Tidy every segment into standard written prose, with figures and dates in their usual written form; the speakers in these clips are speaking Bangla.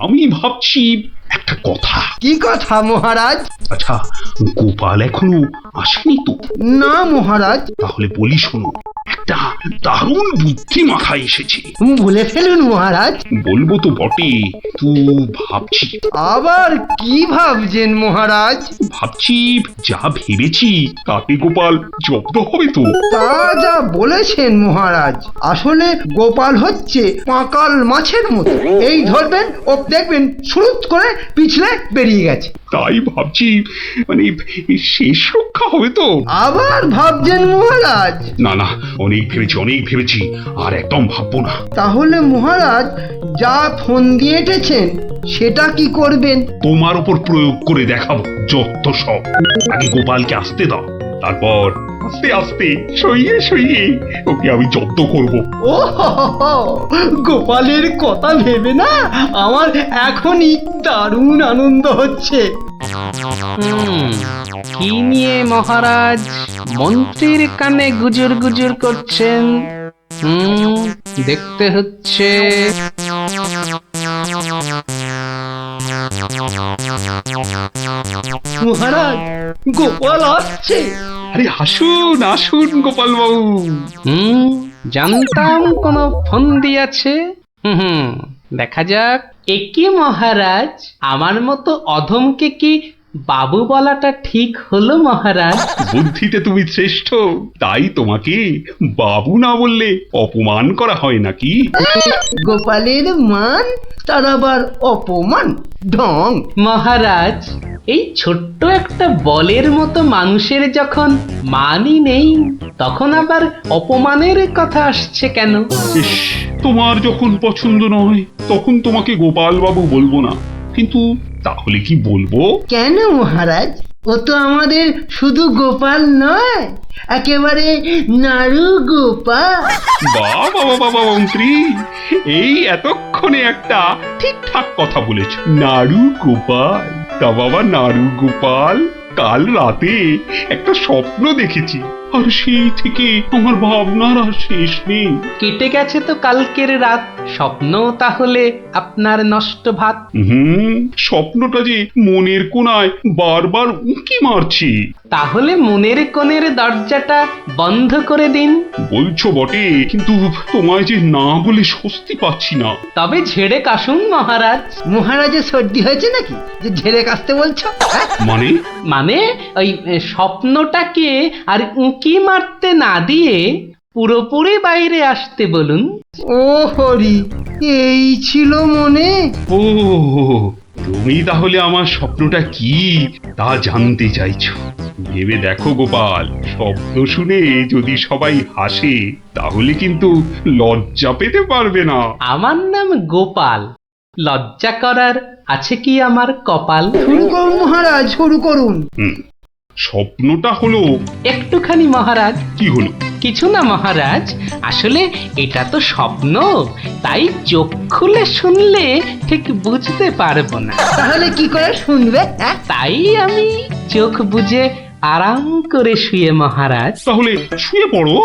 আমি ভাবছি একটা কথা। কি কথা মহারাজ? আচ্ছা, গোপাল এখনো আসেনি তো? না মহারাজ। তাহলে বলি শোনো, একটা দারুণ বুদ্ধি মাথায় এসেছে। বলে ফেলুন মহারাজ। বলবো তো বটে, তো ভাবছি। আবার কি ভাবছেন মহারাজ? ভাবছি যা ভেবেছি তাতে গোপাল জব্দ হবে তো? তা যা বলেছেন মহারাজ, আসলে গোপাল হচ্ছে পাঁকাল মাছের মতো। এই ধরবেন ও দেখবেন সুরুত করে পিছলে বেরিয়ে গেছে। তাই ভাবছি, মানে শেষ রক্ষা হবে তো? আবার ভাবছেন মহারাজ? না না, অনেক ভেবেছি, আর একদম ভাববো না। তাহলে মহারাজ যা ফোন দিয়ে এঁটেছেন সেটা কি করবেন? তোমার উপর প্রয়োগ করে দেখাবো যত সব। আগে গোপালকে আসতে দাও, তারপর আস্তে আস্তে সইয়ে সইয়ে ওকে আমি জব্দ করব। ও গোপালের কথা ভেবে না আমার এখনই দারুণ আনন্দ হচ্ছে। কি নিয়ে মহারাজ মন্ত্রীর কানে গুজুর গুজুর করছেন? দেখতে হচ্ছে। মহারাজ গোপাল আসছে। আরে আসুন আসুন গোপাল বাবু। জানতাম কোনো ফোন দিয়েছে। দেখা যাক। একি মহারাজ, আমার মতো অধমকে কি বাবু বলাটা ঠিক হলো মহারাজ? বুদ্ধিতে তুমি শ্রেষ্ঠ, তাই তোমাকে বাবু না বললে অপমান করা হয় নাকি? গোপালের মান তার আবার অপমান, ঢং। মহারাজ, এই ছোট্ট একটা বলের মতো মানুষের যখন মানই নেই, তখন আবার অপমানের কথা আসছে কেন? ইস, তোমার যখন পছন্দ নয় তখন তোমাকে গোপাল বাবু বলবো না, কিন্তু তাহলে কি বলবো? কেন মহারাজ? ও তো আমাদের শুধু গোপাল নয়, একেবারে নাড়ু গোপাল। বাবা বাবা মন্ত্রী, এই এতক্ষণে একটা ঠিকঠাক কথা বলেছ। নাড়ু গোপাল, তা বাবা নাড়ু গোপাল, কাল রাতে একটা স্বপ্ন দেখেছি, আর সেই থেকে আমার ভাবনার আর শেষ নেই। কেটে গেছে তো কালকের রাত, স্বপ্ন তাহলে আপনার নষ্ট ভাত। স্বপ্নটা যে মনের কোণায় বারবার উঁকি মারছি। তাহলে মনের কোণের দরজাটা বন্ধ করে দিন। বলছো বটে, কিন্তু তোমায় যে না বলে স্বস্তি পাচ্ছি না। তবে ঝেড়ে কাশুন মহারাজ। মহারাজের সর্দি হয়েছে নাকি যে ঝেড়ে কাশতে বলছো? মানে ওই স্বপ্নটাকে আর উঁকি মারতে না দিয়ে পুরোপুরি বাইরে আসতে বলুন। ও হরি, এই ছিল মনে? ও, তুমি তাহলে আমার স্বপ্নটা কি তা জানতে চাইছো? ভেবে দেখো গোপাল, স্বপ্ন শুনে যদি সবাই হাসে তাহলে কিন্তু লজ্জা পেতে পারবে না। আমার নাম গোপাল, লজ্জা করার আছে কি আমার কপাল? শুরু করুন মহারাজ, শুরু করুন। স্বপ্নটা হলো। একটুখানি মহারাজ। কি হলো? কিছু না মহারাজ, আসলে এটা তো স্বপ্ন, তাই চোখ খুলে শুনলে ঠিক বুঝতে পারবো না। তাহলে কি করে শুনবে? তাই আমি চোখ বুজে আরাম করে শুয়ে মহারাজ। তাহলে শুয়ে পড়ো।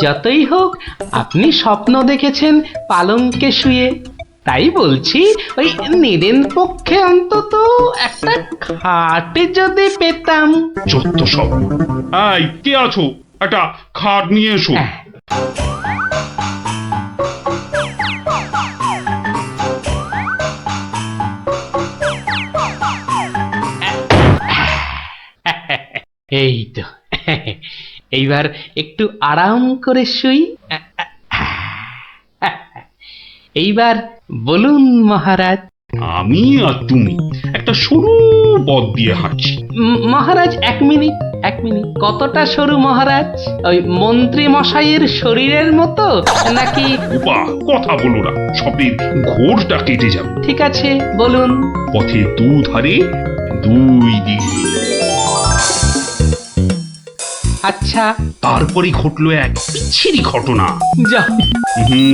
যতই হোক আপনি স্বপ্ন দেখেছেন পালঙ্কে শুয়ে, তাই বলছি ওই নিদেন পক্ষে অন্তত একটা খাটে যদি পেতাম। যত সব। এই, কে আছো? একটা খাট নিয়ে এসো। এই তো, এইবার একটু আরাম করে শুই। এইবার বলুন মহারাজ। আমি আর তুমি একটা সরু পথ দিয়ে হাঁটছি। মহারাজ এক মিনিট। কতটা সরু মহারাজ? ওই মন্ত্রী মশাইয়ের শরীরের মতো নাকি? কথা বলো না, স্বপ্নের ঘোরটা কেটে যাবে। ঠিক আছে, বলুন। পথের দুধারে দুই দিকে। আচ্ছা। তারপরে ঘটলো এক বিচ্ছিরি ঘটনা। যা।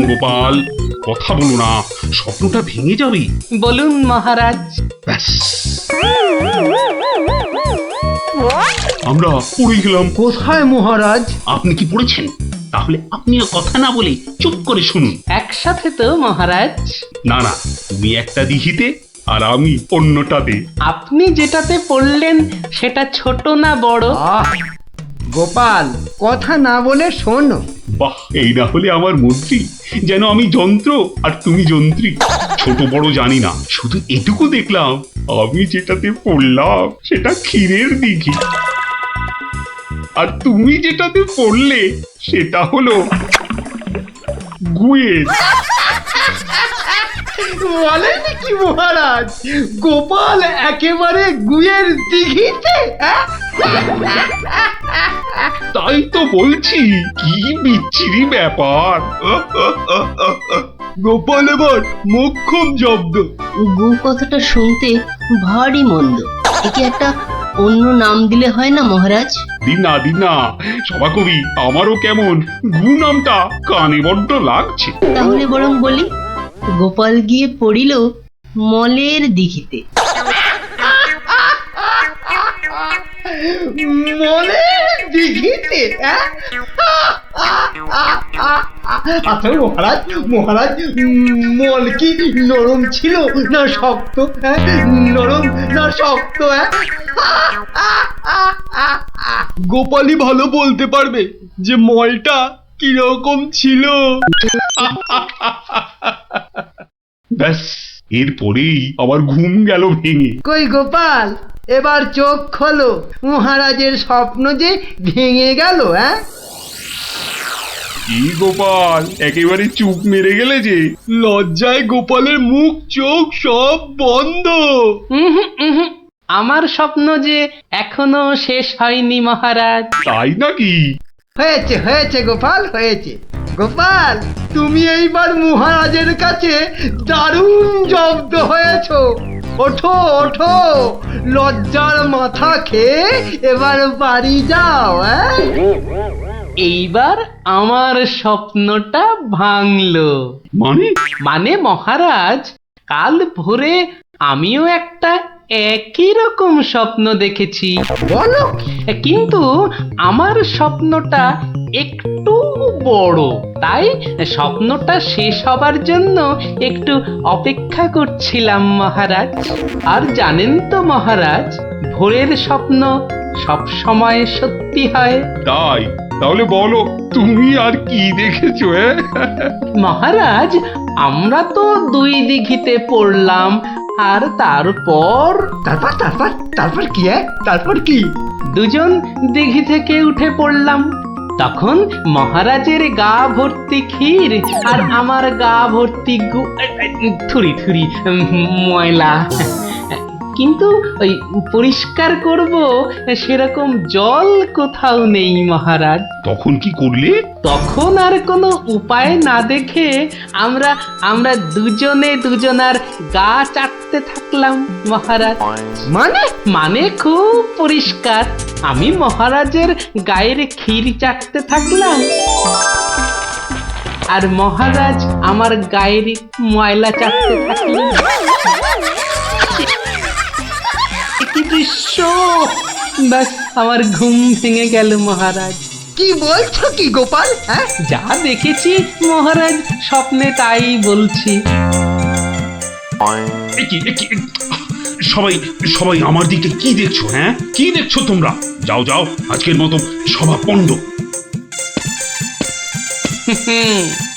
গোপাল, কথা বলো না, স্বপ্নটা ভেঙে যাবে। বলুন মহারাজ। ব্যাস, আমরা পড়ে গেলাম। কোথায় মহারাজ? আপনি কি পড়েছেন? তাহলে আপনিও কথা না বলে চুপ করে শুনুন। একসাথে তো মহারাজ? না না, তুমি একটা দিঘিতে আর আমি অন্যটাতে। আপনি যেটাতে পড়লেন সেটা ছোট না বড়? আহ গোপাল, কথা না বলে শোনো। বাহ, এই না হলে আমার মন্ত্রী, যেন আমি যন্ত্র আর তুমি যন্ত্রী। ছোট বড় জানি না, শুধু এটুকু দেখলাম আমি যেটাতে পড়লাম সেটা ক্ষীরের দিঘি, আর তুমি যেটাতে পড়লে সেটা হলো গুয়ের। বলেন কি মহারাজ, গোপাল একেবারে গুয়ের দিঘিতে? তাই তো বলছি, কি বিচ্ছিরি ব্যাপার। গোপাল এবার মোক্ষম জব্দ। গু কথাটা শুনতে ভারী মন্দ। একে একটা অন্য নাম দিলে হয় না মহারাজ? দিন না সভাকবি, আমারও কেমন গু নামটা কানে বড্ড লাগছে। তাহলে বরং বলি, গোপাল গিয়ে পড়িল মলের দিঘিতে। মনে দিঘিতে? আচ্ছা মহারাজ, মহারাজ, মল কি নরম ছিল না শক্ত? নরম না শক্ত? গোপালই ভালো বলতে পারবে যে মলটা কিরকম ছিল। ব্যাস, এরপরেই আমার ঘুম গেল ভেঙে। কই গোপাল, এবার চোখ খোলো, মহারাজের স্বপ্ন যে ভেঙে গেল। কি গোপাল, একেবারে চুপ মেরে গেলে যে। লজ্জায় গোপালের মুখ চোখ সব বন্ধ। উহুম, উহুম। আমার স্বপ্ন যে এখনো শেষ হয়নি মহারাজ। তাই নাকি? হয়েছে হয়েছে গোপাল, হয়েছে। গোপাল, তুমি এইবার মহারাজের কাছে দারুণ জব্দ হয়েছো। ওঠো ওঠো, লজ্জার মাথা খেয়ে এবার বাড়ি যাও। এইবার আমার স্বপ্নটা ভাঙলো। মানে? মানে মহারাজ, কাল ভোরে আমিও একটা একই রকম স্বপ্ন দেখেছি, বলো। কিন্তু আমার স্বপ্নটা একটু বড়। তাই স্বপ্নটা শেষ হবার জন্য একটু অপেক্ষা করছিলাম মহারাজ। আর জানেন তো মহারাজ, ভোরের স্বপ্ন সব সময় সত্যি হয়। তাই? তাহলে বলো, তুমি আর কি দেখেছো? মহারাজ, আমরা তো দুই দিঘিতে পড়লাম, আর তারপর তারপর তারপর তারপর কি? তারপর কি? দুজন দিঘি থেকে উঠে পড়লাম। তখন মহারাজের গা ভর্তি ক্ষীর আর আমার গা ভর্তি থুরি থুরি ময়লা। কিন্তু ওই পরিষ্কার করব সেরকম জল কোথাও নেই মহারাজ। তখন কি করলে? তখন আর কোনো উপায় না দেখে আমরা আমরা দুজনে দুজনার গা চাটতে থাকলাম মহারাজ। মানে? মানে খুব পরিষ্কার। আমি মহারাজের গায়ের ক্ষীর চাটতে থাকলাম, আর মহারাজ আমার গায়ের ময়লা চাটতে থাকলেন। কি দৃশ্য! ব্যাস, আমার ঘুম ভেঙে গেল মহারাজ। কি বলছো কি গোপাল? যা দেখেছি মহারাজ, স্বপ্নে তাই বলছি। সবাই সবাই আমার দিকে কি দেখছো? কি দেখছো তোমরা? যাও যাও, আজকের মতো সভা পণ্ড।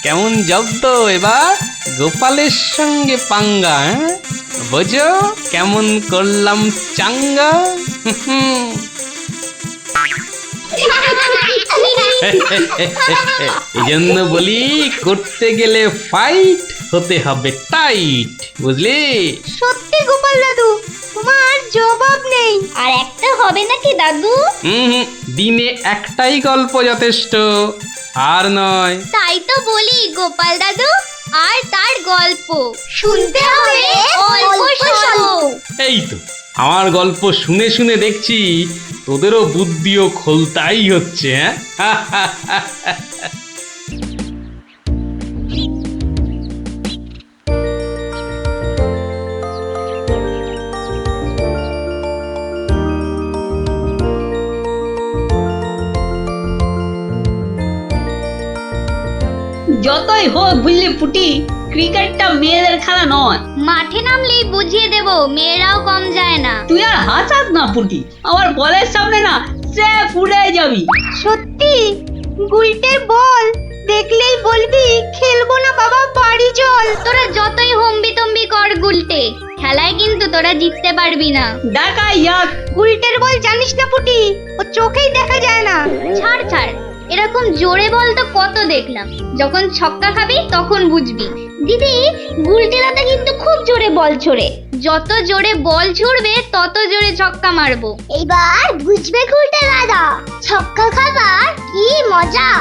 কেমন জব্দ এবার গোপালের সঙ্গে পাঙ্গা? বোঝো কেমন করলাম চাঙ্গা? এই জন্য বলি, করতে গেলে ফাইট হতে হবে টাইট, বুঝলি? সত্যি গোপাল দাদু, তোমার জবাব নেই। আর একটা হবে নাকি দাদু? দিনে একটাই গল্প যথেষ্ট, আর নয়। তাই তো বলি গোপাল দাদু, আর তার গল্প শুনতে হবে অল্প শোনো। এই তো, আমার গল্প শুনে শুনে দেখছি তোদেরও বুদ্ধিও খোলতাই হচ্ছে। যতই হোক বুঝলি পুটি, ক্রিকেটটা মেয়েদের খেলা নয়। মাঠে নামলেই বুঝিয়ে দেব, মেয়েরাও কম যায় না। তুই আর হাসাস না পুটি, আমার বলের সামনে না সে উড়ে যাবি। সত্যি? গুলটের বল দেখলেই বলবি খেলবো না বাবা, বাড়ি চল। তোরা যতই হম্বি তম্বি কর গুলটে, খেলায় কিন্তু তোরা জিততে পারবি না। দেখা ইয়াক। গুলটের বল জানিস না পুটি, ও চোখেই দেখা যায় না। ছাড় ছাড়, এরকম জোরে বল তো কত দেখলাম। যখন ছক্কা খাবি তখন বুঝবি। দিদি, গুলটে দাদা কিন্তু খুব জোরে বল ছোড়ে। যত জোরে বল ছুড়বে তত জোরে ছক্কা মারবো। এবার বুঝবে গুলটে দাদা, ছক্কা খাবার কি মজা।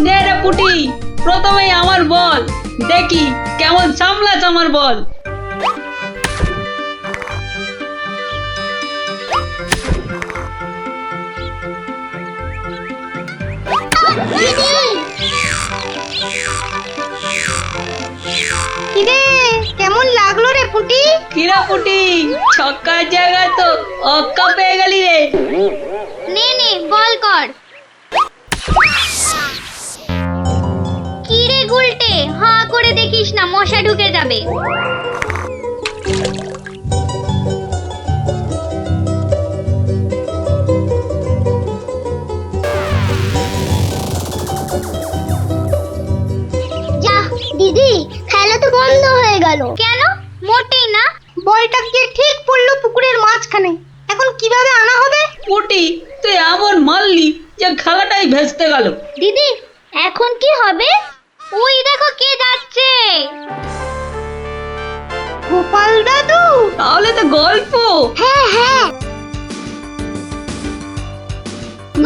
নে রে পুটি, প্রথমেই আমার বল, দেখি কেমন সামলাস আমার বল। কিরে, কেমন লাগলো রে পুটি? কিরা পুটি, ছক্কার জায়গায় তো অক্কা পেয়ে গেলি রে। নে নে বল কর। কিরে গুলটে, হাঁ করে দেখিস না, মশা ঢুকে যাবে। যা দিদি, খেলা তো বন্ধ হয়ে গেল। কেন? মোটেই না, বলটা গিয়ে ঠিক পড়লো পুকুরের মাঝখানে। এখন কিভাবে আনা হবে? পুটি, তুই এমন মারলি যে খেলাটাই ভেস্তে গেল। দিদি, এখন কি হবে? ওই দেখো কে যাচ্ছে। গোপাল দাদু। তাহলে তো গল্প। হ্যাঁ হ্যাঁ,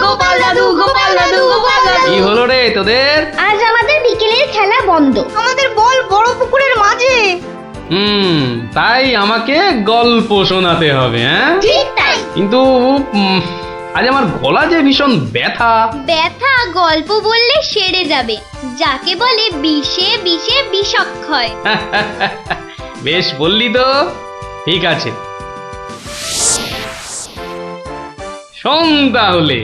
গোপাল দাদু, গোপাল দাদু, গোপাল দাদু। কি হলো রে তোদের? আজ আমাদের বিকেলের খেলা বন্ধ। আমাদের বল বড় পুকুরের মাঝে। তাই আমাকে গল্প শোনাতে হবে, হ্যাঁ? ঠিক তাই। কিন্তু আজ আমার গলা যে ভীষণ ব্যথা। ব্যথা গল্প বললে সেরে যাবে, যাকে বলে বিষে বিষে বিষক্ষয়। বেশ বললি তো, ঠিক আছে, শোন তাহলে।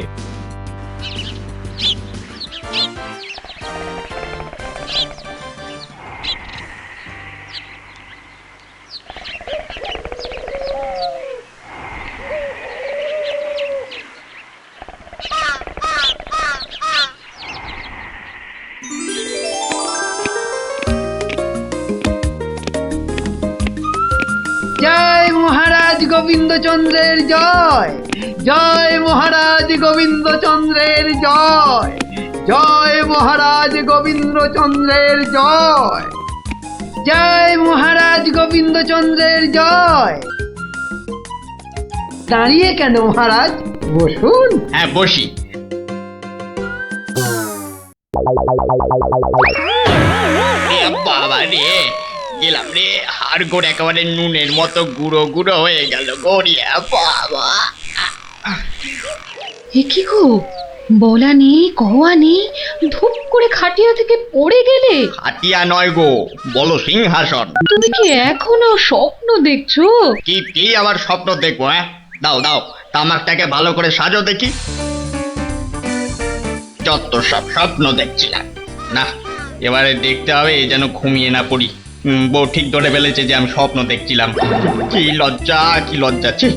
জয় মহারাজ গোবিন্দচন্দ্রের জয়, জয় মহারাজ গোবিন্দচন্দ্রের জয়, জয় মহারাজ গোবিন্দচন্দ্রের জয়, জয় মহারাজ গোবিন্দচন্দ্রের জয়। দাঁড়িয়ে কেন মহারাজ, বসুন। হ্যাঁ বসি। বাবা রে, গেলাম রে, হাড় গোড় একেবারে নুনের মতো গুঁড়ো গুঁড়ো হয়ে গেল গড়িয়া। বাবা, এ কি গো, বলা নেই কওয়া নেই, ধূপ করে খাটিয়া থেকে পড়ে গেলে। হাতিয়া নয় গো, বলো সিংহাসন। তুমি কি এখনো স্বপ্ন দেখছো? কি আবার স্বপ্ন দেখবো? হ্যাঁ, দাও দাও তামাকটাকে ভালো করে সাজো দেখি। যত সব স্বপ্ন দেখছিলাম, না এবারে দেখতে হবে যেন ঘুমিয়ে না পড়ি। বউ ঠিক ধরে ফেলেছে যে আমি স্বপ্ন দেখছিলাম। কি লজ্জা, কি লজ্জা। ছি।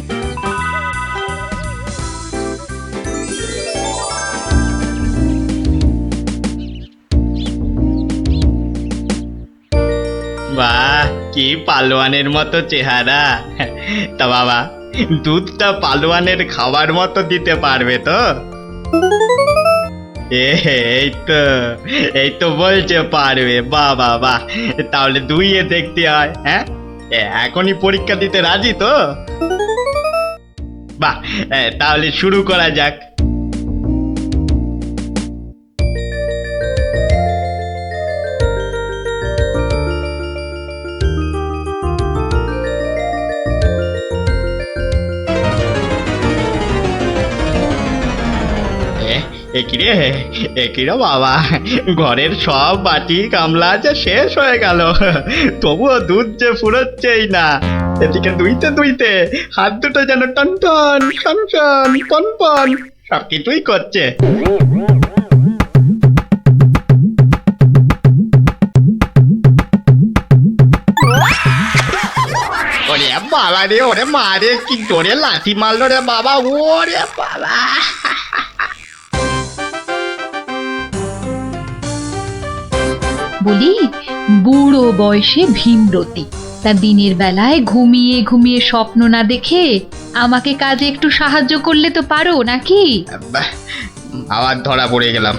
বাহ, কি পালোয়ানের মতো চেহারা। তা বাবা, দুধটা পালোয়ানের খাবার মতো দিতে পারবে তো? এই তো বলছে পারবে। বাহ বাহ বাহ, তাহলে দুইয়ে দেখতে হয়। হ্যাঁ, এখনই পরীক্ষা দিতে রাজি তো? বাহ, তাহলে শুরু করা যাক। একিরে বাবা, ঘরের সব বাটি গামলা যে শেষ হয়ে গেল, তবুও দুধ যে ফুরোচ্ছেই না। এদিকে দুইতে দুইতে হাত দুটো যেন টন টন টন টন পন পন সব কিছুই করছে। ওরে বাবা রে, ওরে মা রে, কি জোরে লাথি মারলো রে বাবা, ওরে বাবা। বলি বুড়ো বয়সে ভীমরতি, তা দিনের বেলায় ঘুমিয়ে ঘুমিয়ে স্বপ্ন না দেখে আমাকে কাজে একটু সাহায্য করলে তো পারো নাকি? বাহ, আবার ধরা পড়ে গেলাম।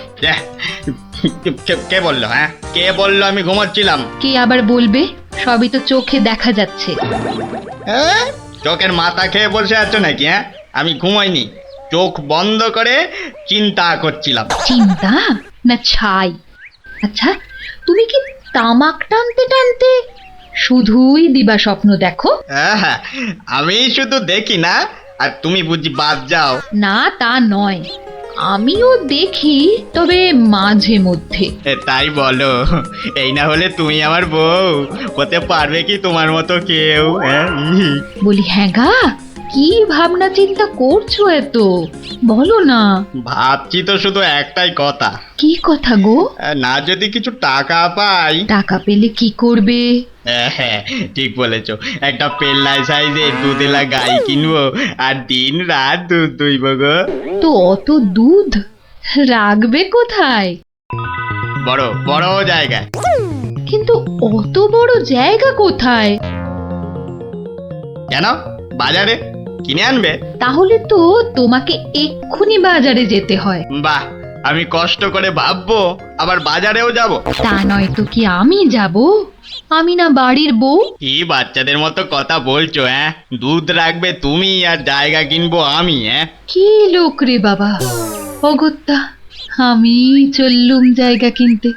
কে বললো? হ্যাঁ, কে বললো আমি ঘুমাচ্ছিলাম? কে আবার বলবে? সবই তো চোখে দেখা যাচ্ছে। হ্যাঁ, চোখের মাথা খেয়ে বসে আছো নাকি? হ্যাঁ, আমি ঘুমাইনি, চোখ বন্ধ করে চিন্তা করছিলাম। চিন্তা না ছাই? আচ্ছা, তুমি কি তামাক টানতে টানতে শুধুই দিবা স্বপ্ন দেখো? হ্যাঁ, আমি শুধু দেখি না, আর তুমি বুঝি বাদ যাও? না তা নয়, আমিও দেখি, তবে মাঝে মধ্যে। তাই বলো? এই না হলে তুমি আমার বউ হতে পারবে কি তোমার মতো কেউ? হ্যাঁ, বলি হ্যাঁ গা, কি ভাবনা চিন্তা করছো এত, বলো না। ভাবছি তো শুধু একটাই কথা। কি কথা গো? না যদি কিছু টাকা পাই। টাকা পেলে কি করবে? হ্যাঁ, ঠিক বলেছো, একটা পেল্লাই সাইজের দুধেলা গাই কিনবো আর দিন রাত দুধ দুইব গো। তো অত দুধ রাখবে কোথায়? বড় বড় জায়গায়। কিন্তু অত বড় জায়গা কোথায়? কেন, বাজারে কিনে আনবে? তাহলে তো তোমাকে এক্ষুনি বাজারে যেতে হয়। বাহ, আমি কষ্ট করে ভাববো আবার বাজারেও যাব? তা নয় তো কি আমি যাব? আমি না বাড়ির বউ? কি বাচ্চাদের মতো কথা বলছো? হ্যাঁ, দুধ রাখবে তুমি আর জায়গা কিনবো আমি? হ্যাঁ, কি লোক রে বাবা, অগত্যা আমি চললুম জায়গা কিনতে।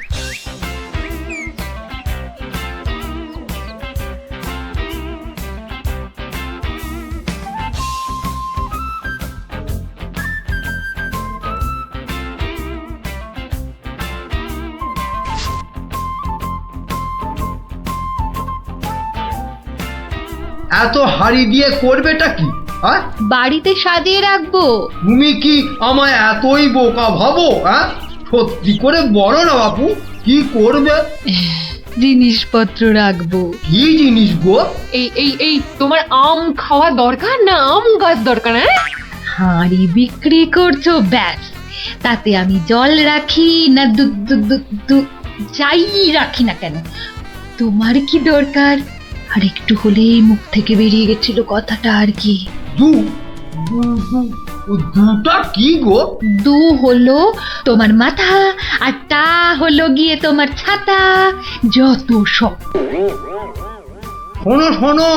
এত হাড়ি দিয়ে করবেটা কি? হ্যাঁ, বাড়িতে সাজিয়ে রাখবো। তুমি কি আমায় এতই বোকা ভাবো? হ্যাঁ, সত্যি করে বলো না বাপু, কি করবে? জিনিসপত্র রাখবো। কি জিনিস গো? এই এই এই তোমার আম খাওয়া দরকার না আম গাছ দরকার? হ্যাঁ, হাঁড়ি বিক্রি করছো ব্যাস, তাতে আমি জল রাখি না দুধ দুধ দুধ দুধ যাই রাখি না কেন, তোমার কি দরকার? আর একটু হলেই মুখ থেকে বেরিয়ে গেছিল কথাটা আর কি। দুটা কি গো? দু হলো তোমার মাথা, আর টা হলো গিয়ে তোমার ছাতা, যত সব। শোনো শোনো,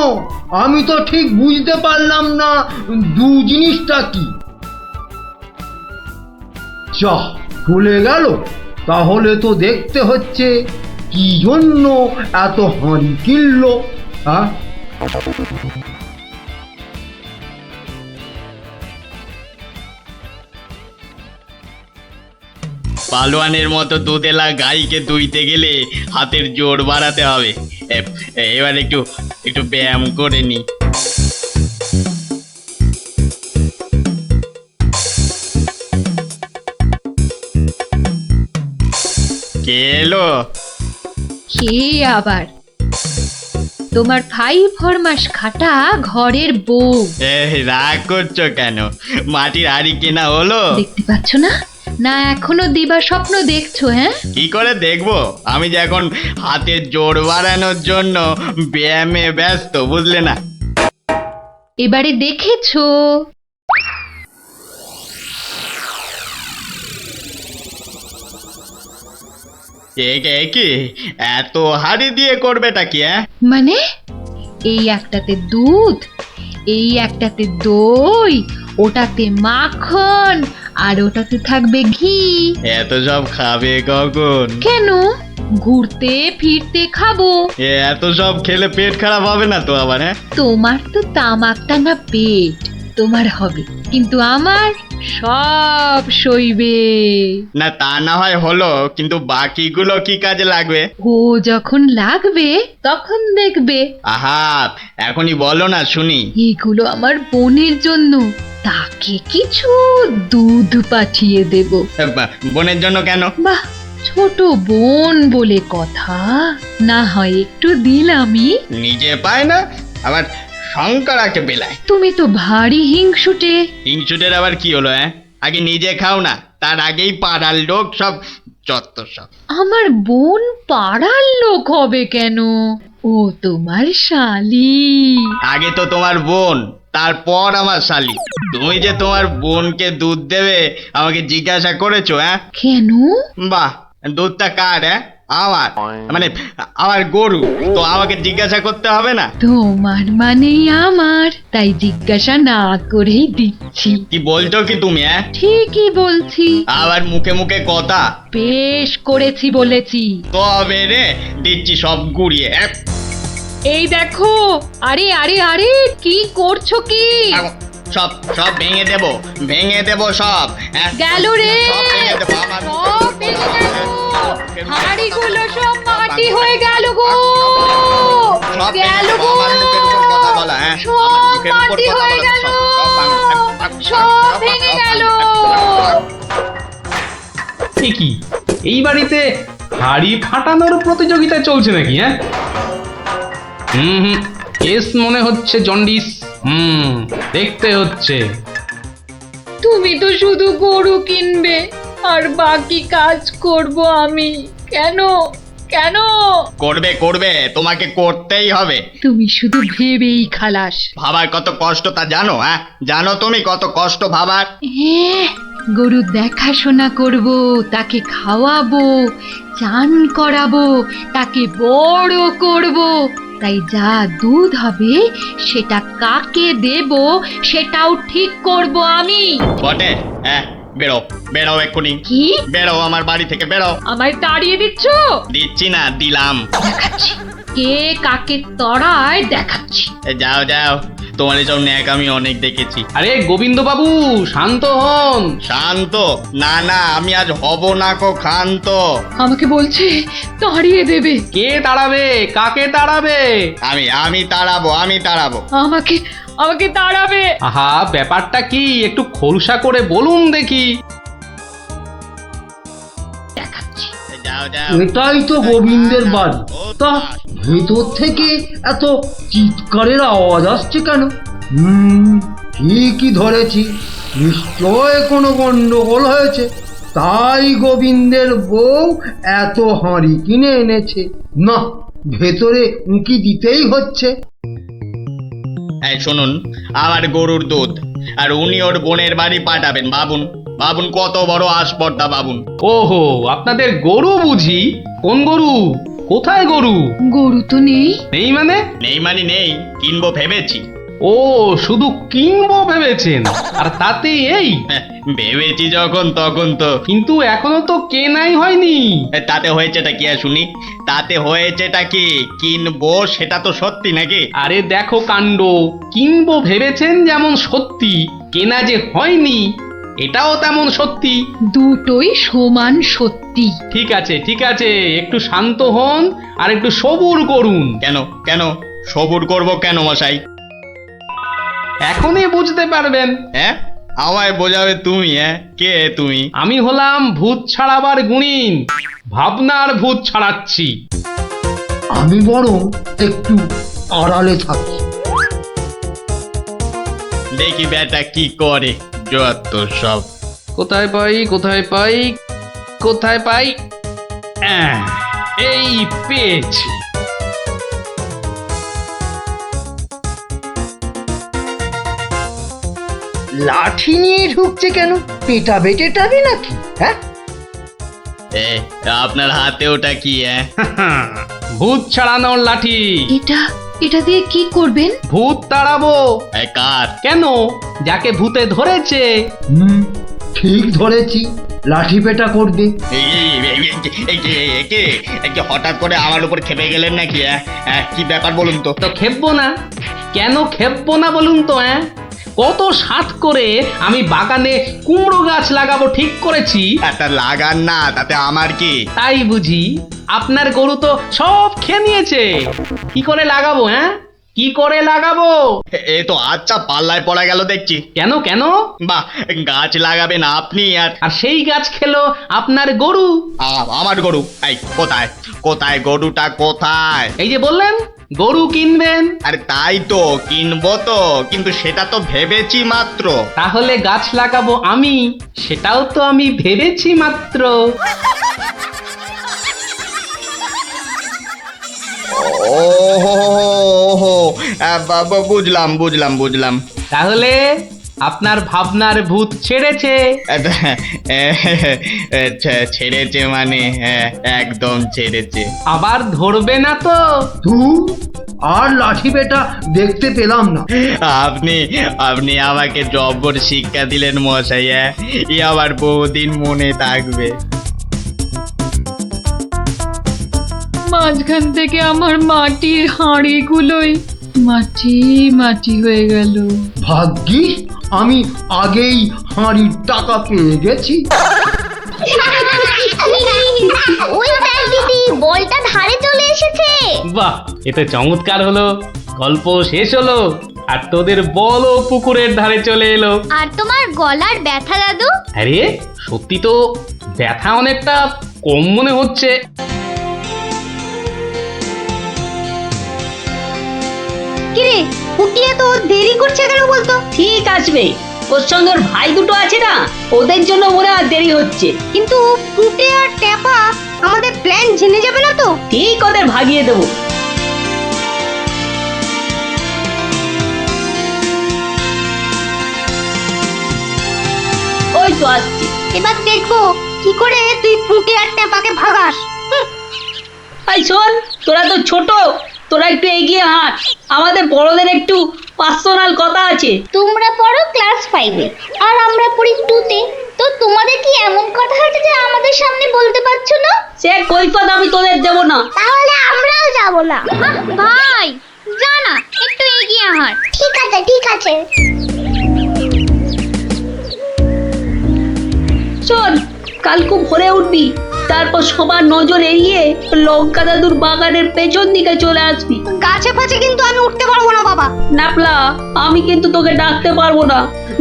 আমি তো ঠিক বুঝতে পারলাম না দু জিনিসটা কি। যা চলে গেল, তাহলে তো দেখতে হচ্ছে কি জন্য এত হাঁড়ি কিনলো। হ্যাঁ, পালোয়ানের মতো দুধেলা গাইকে দুইতে গেলে হাতের জোর বাড়াতে হবে। এবার একটু একটু ব্যায়াম করে নি। কে এলো? কে আবার? তোমার 5 ফরমাস খাটা ঘরের বউ। রাগ করছো কেন? মাটির হাড়ি কেনা হলো? দেখতে পাচ্ছ না? না এখনো দিবা স্বপ্ন দেখছো? হ্যাঁ, কি করে দেখবো? আমি যে এখন হাতের জোর বাড়ানোর জন্য ব্যায়ামে ব্যস্ত, বুঝলে না? এবারে দেখেছো? কি এত হাড়ি দিয়ে করবেটা কি? মানে এই একটাতে দুধ, এই একটাতে দই, ওটাতে মাখন, আর ওটাতে থাকবে ঘি। এত সব খাবে কখন? কেন, ঘুরতে ফিরতে খাবো। এত সব খেলে পেট খারাপ হবে না তো আবার? তোমার তো তামাক টানা পেট, তোমার হবে, কিন্তু আমার সব সইবে। না তা না হয় হলো, কিন্তু বাকিগুলো কি কাজে লাগবে? ও যখন লাগবে তখন দেখবে। আহা, এখনই বলো না শুনি। এগুলো আমার বোনের জন্য, তাকে কিছু দুধ পাঠিয়ে দেব। বোনের জন্য কেন? বাহ, ছোট বোন বলে কথা, না হয় একটু দিলামই। নিজে পায় না, আবার শঙ্করাকে বেলায়। তুমি তো ভারী হিংসুটে। হিংসুটের আবার কি হলো? আগে নিজে খাও না, তার আগেই পাড়ার লোক সব যত সব। আমার বোন পাড়ার লোক হবে কেন? ও তোমার শালি। আগে তো তোমার বোন, তারপর আমার শালি। তুমি যে তোমার বোনকে দুধ দেবে আমাকে জিজ্ঞাসা করেছো? কেন? বাহ, দুধটা কার? আমার, মানে আমার গরু, তো আমাকে জিজ্ঞাসা করতে হবে না? তোমার মানেই আমার, তাই জিজ্ঞাসা না করেই দিচ্ছি। কি বলছো কি তুমি? ঠিকই বলছি। আবার মুখে মুখে কথা। বেশ করেছি বলেছি। তবে রে দিচ্ছি সব গুড়িয়ে। এই দেখো, আরে আরে আরে, কি করছো কি? সব সব ভেঙে দেবো, ভেঙে দেবো সব। গেল রে, সব ভেঙে দেবো আমার। সব ভেঙে গেল। হাঁড়িগুলো সব মাটি হয়ে গেল গো। সব গেল গো, আমার মুখের উপর কথা বলা। সব মাটি হয়ে গেল, সব ভেঙে গেল। কি এই বাড়িতে হাড়ি ফাটানোর প্রতিযোগিতা চলছে নাকি? হুম, কেস মনে হচ্ছে জন্ডিস। দেখতে হচ্ছে। তুমি তো শুধু গরু কিনবে আর বাকি কাজ করব আমি। কেন কেন? করবে করবে, তোমাকে করতেই হবে। তুমি শুধু ভেবেই খালাস। ভাবার কত কষ্ট তা জানো? জানো তুমি কত কষ্ট ভাবার? গরু দেখাশোনা করব, তাকে খাওয়াবো, চান করাবো, তাকে বড় করব। তাই যা দুধ হবে সেটা কাকে দেব সেটাও ঠিক করব আমি। বটে? বেরো বেরো এক্ষুনি। কি? বেরো আমার বাড়ি থেকে, বেরো। আমায় তাড়িয়ে দিচ্ছ? দিচ্ছি না, দিলাম। দেখাচ্ছি কে কাকে তড়ায়, দেখাচ্ছি। যাও যাও, তোমার এসব ন্যাক আমি অনেক দেখেছি। আরে গোবিন্দ বাবু, শান্ত হন। শান্ত? না না, আমি আজ হব না কো ক্ষান্ত। আমাকে বলছে তাড়িয়ে দেবে। কে তাড়াবে? কাকে তাড়াবে? আমি তাড়াবো, আমি তাড়াবো। আমাকে আমাকে তাড়াবে। আহা, ব্যাপারটা কি একটু খোলসা করে বলুন দেখি। দেখাচ্ছি। যাও যাও। এটাই তো গোবিন্দের বাড়ি। তা ভেতর থেকে এত চিৎকারের আওয়াজ আসছে কেন? ঠিকই ধরেছি, নিশ্চয় কোনো গন্ডগোল হয়েছে, তাই গোবিন্দের বউ এত হাঁড়ি কিনে এনেছে। না, ভেতরে উঁকি দিতেই হচ্ছে। এই শুনুন, আমার গরুর দুধ, আর উনি ওর বোনের বাড়ি পাঠাবেন। ভাবুন ভাবুন, কত বড় আসপর্দা ভাবুন। ওহো, আপনাদের গরু বুঝি? কোন গরু? কোথায় গরু? গরু তো নেই। নেই মানে? নেই মানে নেই, কিনবো ভেবেছি। ও, শুধু কিনবো ভেবেছেন? আর তাতে এই? ভেবেছি যখন তখন তো। কিন্তু এখনো তো কেনাই হয়নি। তাতে হয়েছেটা কি শুনি? তাতে হয়েছেটা কি? কিনবো সেটা তো সত্যি নাকি? আরে দেখো কাণ্ড, কিনবো ভেবেছেন যেমন সত্যি, কেনা যে হয়নি এটাও তেমন সত্যি। দুটোই সমান সত্যি। ঠিক আছে ঠিক আছে, একটু শান্ত হন আর একটু সবুর করুন। কেন কেন সবুর করব কেন মশাই? এখনই বুঝতে পারবেন। আমায় বোঝাবে তুমি? কে তুমি? আমি হলাম ভূত ছাড়াবার গুণিন, ভাবনার ভূত ছাড়াচ্ছি। আমি বরং একটু আড়ালে থাকি। দেখি বেটা কি করে, যত সব। কোথায় পাই কোথায় পাই কোথায় পাই? এই পেয়েছি। লাঠি নিয়ে ঢুকছে কেন? পেটাবে টেটাবে নাকি? আপনার হাতে ওটা কি? ভূত ছাড়ানোর লাঠি। এটা দিয়ে কি করবেন? ভূত তাড়াবো। কার? কেন, যাকে ভূতে ধরেছে। ঠিক ধরেছি, লাঠি পেটা করবে। হঠাৎ করে আমার উপর খেপে গেলেন নাকি? কি ব্যাপার বলুন তো? তো খেপবো না? কেন খেপবো না বলুন তো? কত সাত করে আমি বাগানে কুমড়ো গাছ লাগাবো ঠিক করেছি। একটা লাগান না, তাতে আমার কি? তাই বুঝি আপনার গরু তো সব খেয়ে নিয়েছে। কি করে লাগাবো? হ্যাঁ, কি করে লাগাবো? এ তো আচ্ছা পাল্লায় পড়া গেল দেখছি। কেন কেন? বাহ, গাছ লাগাবেন আপনি আর আর সেই গাছ খেলো আপনার গরু। আমার গরু? এই কোথায় কোথায় গরুটা কোথায়? এই যে বললেন গরু কিনবেন। আরে তাই তো কিনবো তো, কিন্তু সেটা তো ভেবেছি মাত্র। তাহলে গাছ লাগাবো আমি, সেটাও তো আমি ভেবেছি মাত্র। ওহো, বুঝলাম বুঝলাম বুঝলাম। তাহলে আপনার ভাবনার ভূত ছেড়েছে। ছেড়েছে মানে? হ্যাঁ, একদম ছেড়েছে। আবার ধরবে না তো? তুই আর লাঠি বেটা দেখতে পেলাম না। আপনি আপনি আমাকে জব্বর শিক্ষা দিলেন মশাই। এ আবার বহুদিন মনে থাকবে। মাঝখান থেকে আমার মাটির হাঁড়িগুলোই মাটি মাটি হয়ে গেল। ভাগ্যিস আমি আগেই হাঁড়ির টাকা পেয়ে গেছি। ওই দেখ দিদি, বলটা ধারে চলে এসেছে। বাহ, এতে চমৎকার হলো। গল্প শেষ হলো আর তোদের বলও পুকুরের ধারে চলে এলো। আর তোমার গলার ব্যথা দাদু? আরে সত্যি তো ব্যথা অনেকটা কম মনে হচ্ছে। কিরে, ফুটিয়ে তো দেরি করছে কেন বলতো? ঠিক আসবে, ওর সঙ্গে ওর ভাই দুটো আছে না, ওদের জন্য মনে হয় দেরি হচ্ছে। কিন্তু ফুটে আর ট্যাপা আমাদের প্ল্যান জেনে যাবে না তো? ঠিক ওদের ভাগিয়ে দেবো। ওই তো আসছে। এবার দেখবো কি করে তুই ফুটে আর ট্যাপাকে ভাগাস। এই শোন, তোরা তো ছোট, তোরা একটু এগিয়ে হাঁট, আমাদের বড়দের একটু পার্সোনাল কথা আছে। তোমরা পড়ো ক্লাস 5-এ আর আমরা পড়ি 2-তে, তো তোমাদের কি এমন কথা আছে যে আমাদের সামনে বলতে পারছো না? সে কৈফত আমি তোদের দেবো না। তাহলে আমরাও যাব না। ভাই যা না, একটু এগিয়ে হাঁট। ঠিক আছে ঠিক আছে। শোন, কাল খুব ভোরে উঠবি, তারপর সবার নজর এড়িয়ে লঙ্কা দাদুর বাগানের পেছন দিকে চলে আসবি। গাছে ফাছে কিন্তু আমি উঠতে পারবো না বাবা। নাপলা, আমি কিন্তু তোকে ডাকতে পারবো না।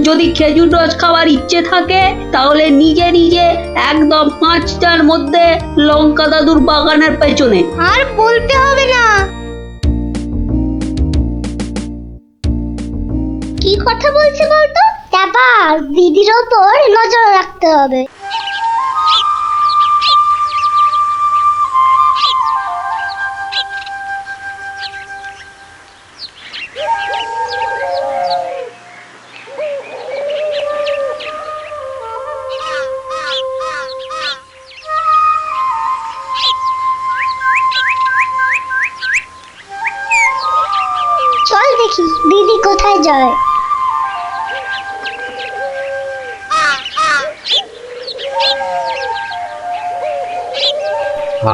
যদি খেজুর রস খাওয়ার ইচ্ছে থাকে তাহলে নিজে নিজে একদম 5টার মধ্যে লঙ্কা দাদুর বাগানের পেছনে। আর বলতে হবে না। কি কথা বলছে বলতো? ট্যাপা, দিদির ওপর নজর রাখতে হবে। চল দেখি দিদি কোথায় যায়।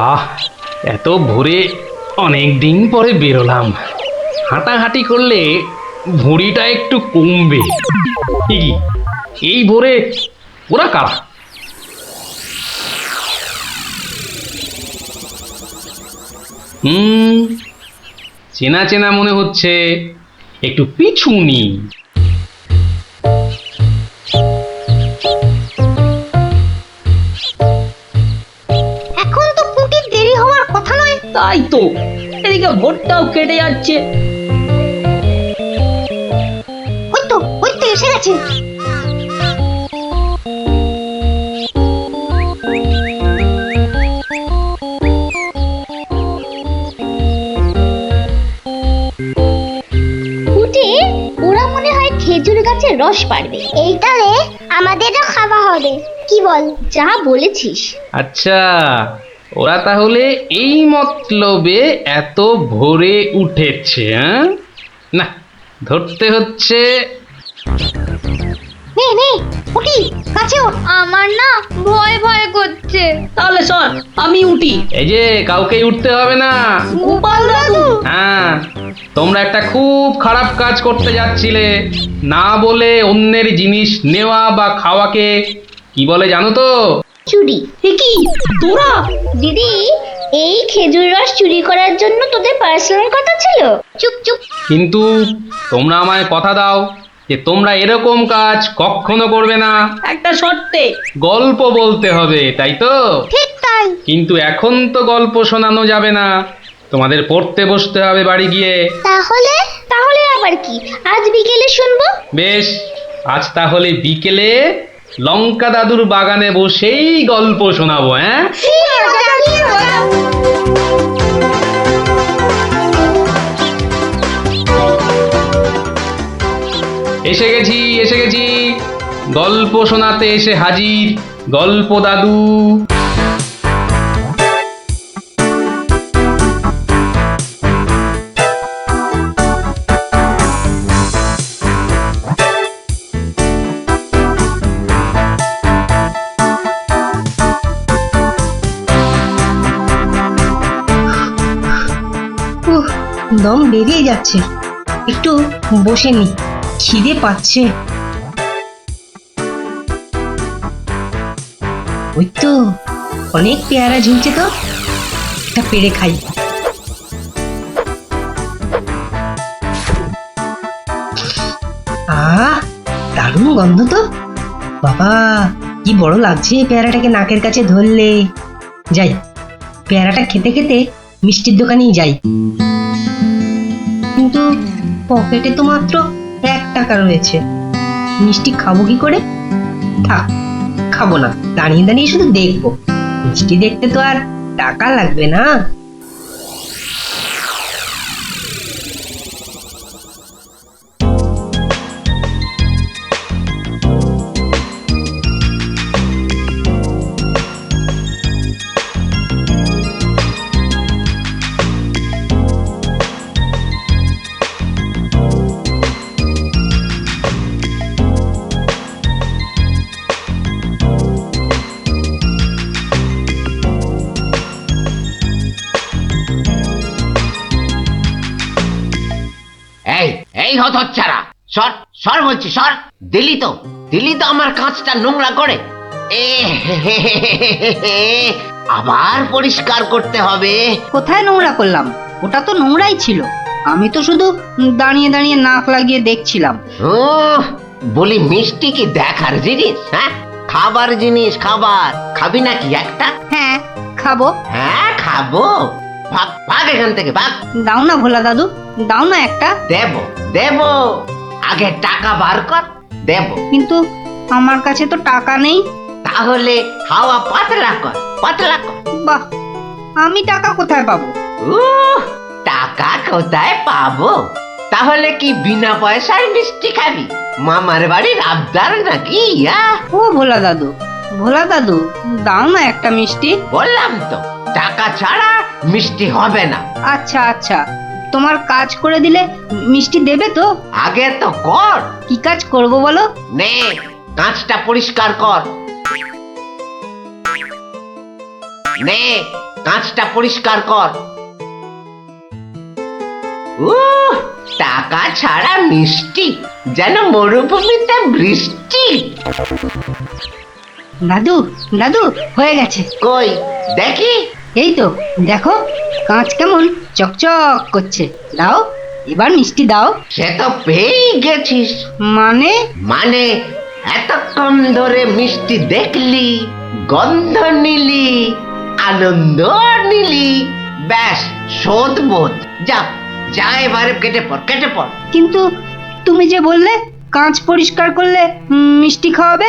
আহ, এত ভোরে অনেক দিন পরে বেরোলাম। হাঁটাহাঁটি করলে ভুঁড়িটা একটু কমবে। কি এই ভোরে ওরা কারা? চেনা চেনা মনে হচ্ছে, একটু পিছু নি। এখন তো পুটির দেরি হওয়ার কথা নয়। তাই তো, এদিকে ভোটটাও কেটে যাচ্ছে। ওই তো এসে গেছে। ওরা মনে হয় খেজুর গাছের রস পাড়বে। এইটারে আমাদেরও খাওয়া হবে। কি বল? যা বলেছিস। আচ্ছা, ওরা তাহলে এই মতলবে এত ভোরে উঠেছে। হ্যাঁ, না ধরতে হচ্ছে। নে নে উঠি, কাছে ওঠ। আমার না ভয় ভয় করছে। তাহলে শোন, আমি উঠি। এই যে কাউকে উঠতে হবে না। গোপাল দাদু, হ্যাঁ, তোমরা একটা খুব খারাপ কাজ করতে যাচ্ছিলে। না বলে অন্যের জিনিস নেওয়া বা খাওয়াকে কি বলে জানো তো? চুরি। এ কি তোরা? দিদি, এই খেজুর রস চুরি করার জন্য তোদের পার্সোনাল কথা ছিল? চুপ চুপ। কিন্তু তোমরা আমায় কথা দাও যে তোমরা এরকম কাজ কখনো করবে না। একটা শর্তে। গল্প বলতে হবে, তাই তো? ঠিক তাই। কিন্তু এখন তো গল্প শোনানো যাবে না, তোমাদের পড়তে বসতে হবে বাড়ি গিয়ে। তাহলে তাহলে আবার কি, আজ বিকেলে শুনবো? বেশ, আজ তাহলে বিকেলে লঙ্কা দাদুর বাগানে বসেই গল্প শোনাবো। হ্যাঁ, এসে গেছি এসে গেছি, গল্প শোনাতে এসে হাজির গল্প দাদু। দম বেরিয়ে যাচ্ছে, একটু বসে নি, খিদে পাচ্ছে। ওই তো অনেক পেয়ারা ঝুলছে, তো একটা পেড়ে খাই। দারুণ গন্ধ তো, বাবা কি বড় লাগছে পেয়ারাটাকে নাকের কাছে ধরলে। যাই, পেয়ারাটা খেতে খেতে মিষ্টির দোকানেই যাই। কিন্তু পকেটে তো মাত্র 1 টাকা রয়েছে, মিষ্টি খাবো কি করে? থাক, খাবো না, দাঁড়িয়ে দাঁড়িয়ে শুধু দেখবো। মিষ্টি দেখতে তো আর টাকা লাগবে না। এই এই হতচ্ছাড়া, সর সর বলছি, সর। দিলি তো আমার কাঁচটা নোংরা করে। আবার পরিষ্কার করতে হবে। কোথায় নোংরা করলাম? ওটা তো নোংরাই ছিল। আমি তো শুধু দাঁড়িয়ে দাঁড়িয়ে নাক লাগিয়ে দেখছিলাম। বলি, মিষ্টি কি দেখার জিনিস? হ্যাঁ, খাবার জিনিস। খাবার খাবি নাকি একটা? হ্যাঁ খাবো। হ্যাঁ খাবো, ভাগ ভাগ এখান থেকে, ভাগ। দাও না ভোলা দাদু, দাও না একটা। দেব, আগে টাকা বার কর, দেব। কিন্তু আমার কাছে তো টাকা নেই। তাহলে হাওয়া পাতলা কর, পাতলা কর। বাহ, আমি টাকা কোথায় পাবো? টাকা কোথায় পাবো? তাহলে কি বিনা পয়সার মিষ্টি খাবি? মামার বাড়ির আবদার নাকি? ও ভোলা দাদু, ভোলা দাদু, দাও না একটা মিষ্টি। বললাম তো, টাকা ছাড়া মিষ্টি হবে না। আচ্ছা আচ্ছা, তোমার কাজ করে দিলে মিষ্টি দেবে তো? আগে তো কর। কি কাজ করব বলো? নে, কাঁচটা পরিষ্কার কর। নে, কাঁচটা পরিষ্কার কর। টাকা ছাড়া মিষ্টি যেন মরুভূমিতে বৃষ্টি। দাদু দাদু, হয়ে গেছে। কই দেখি। এই তো দেখো, কাঁচ কেমন চকচক করছে। দাও, এবার মিষ্টি দাও। সে তো পেয়েই গেছিস। মানে এতক্ষণ ধরে মিষ্টি দেখলি, গন্ধ নিলি, আনন্দ নিলি, ব্যাস শোধ বোধ। যা যা, এবারে কেটে পড়, কেটে পড়। কিন্তু তুমি যে বললে কাঁচ পরিষ্কার করলে মিষ্টি খাওয়াবে।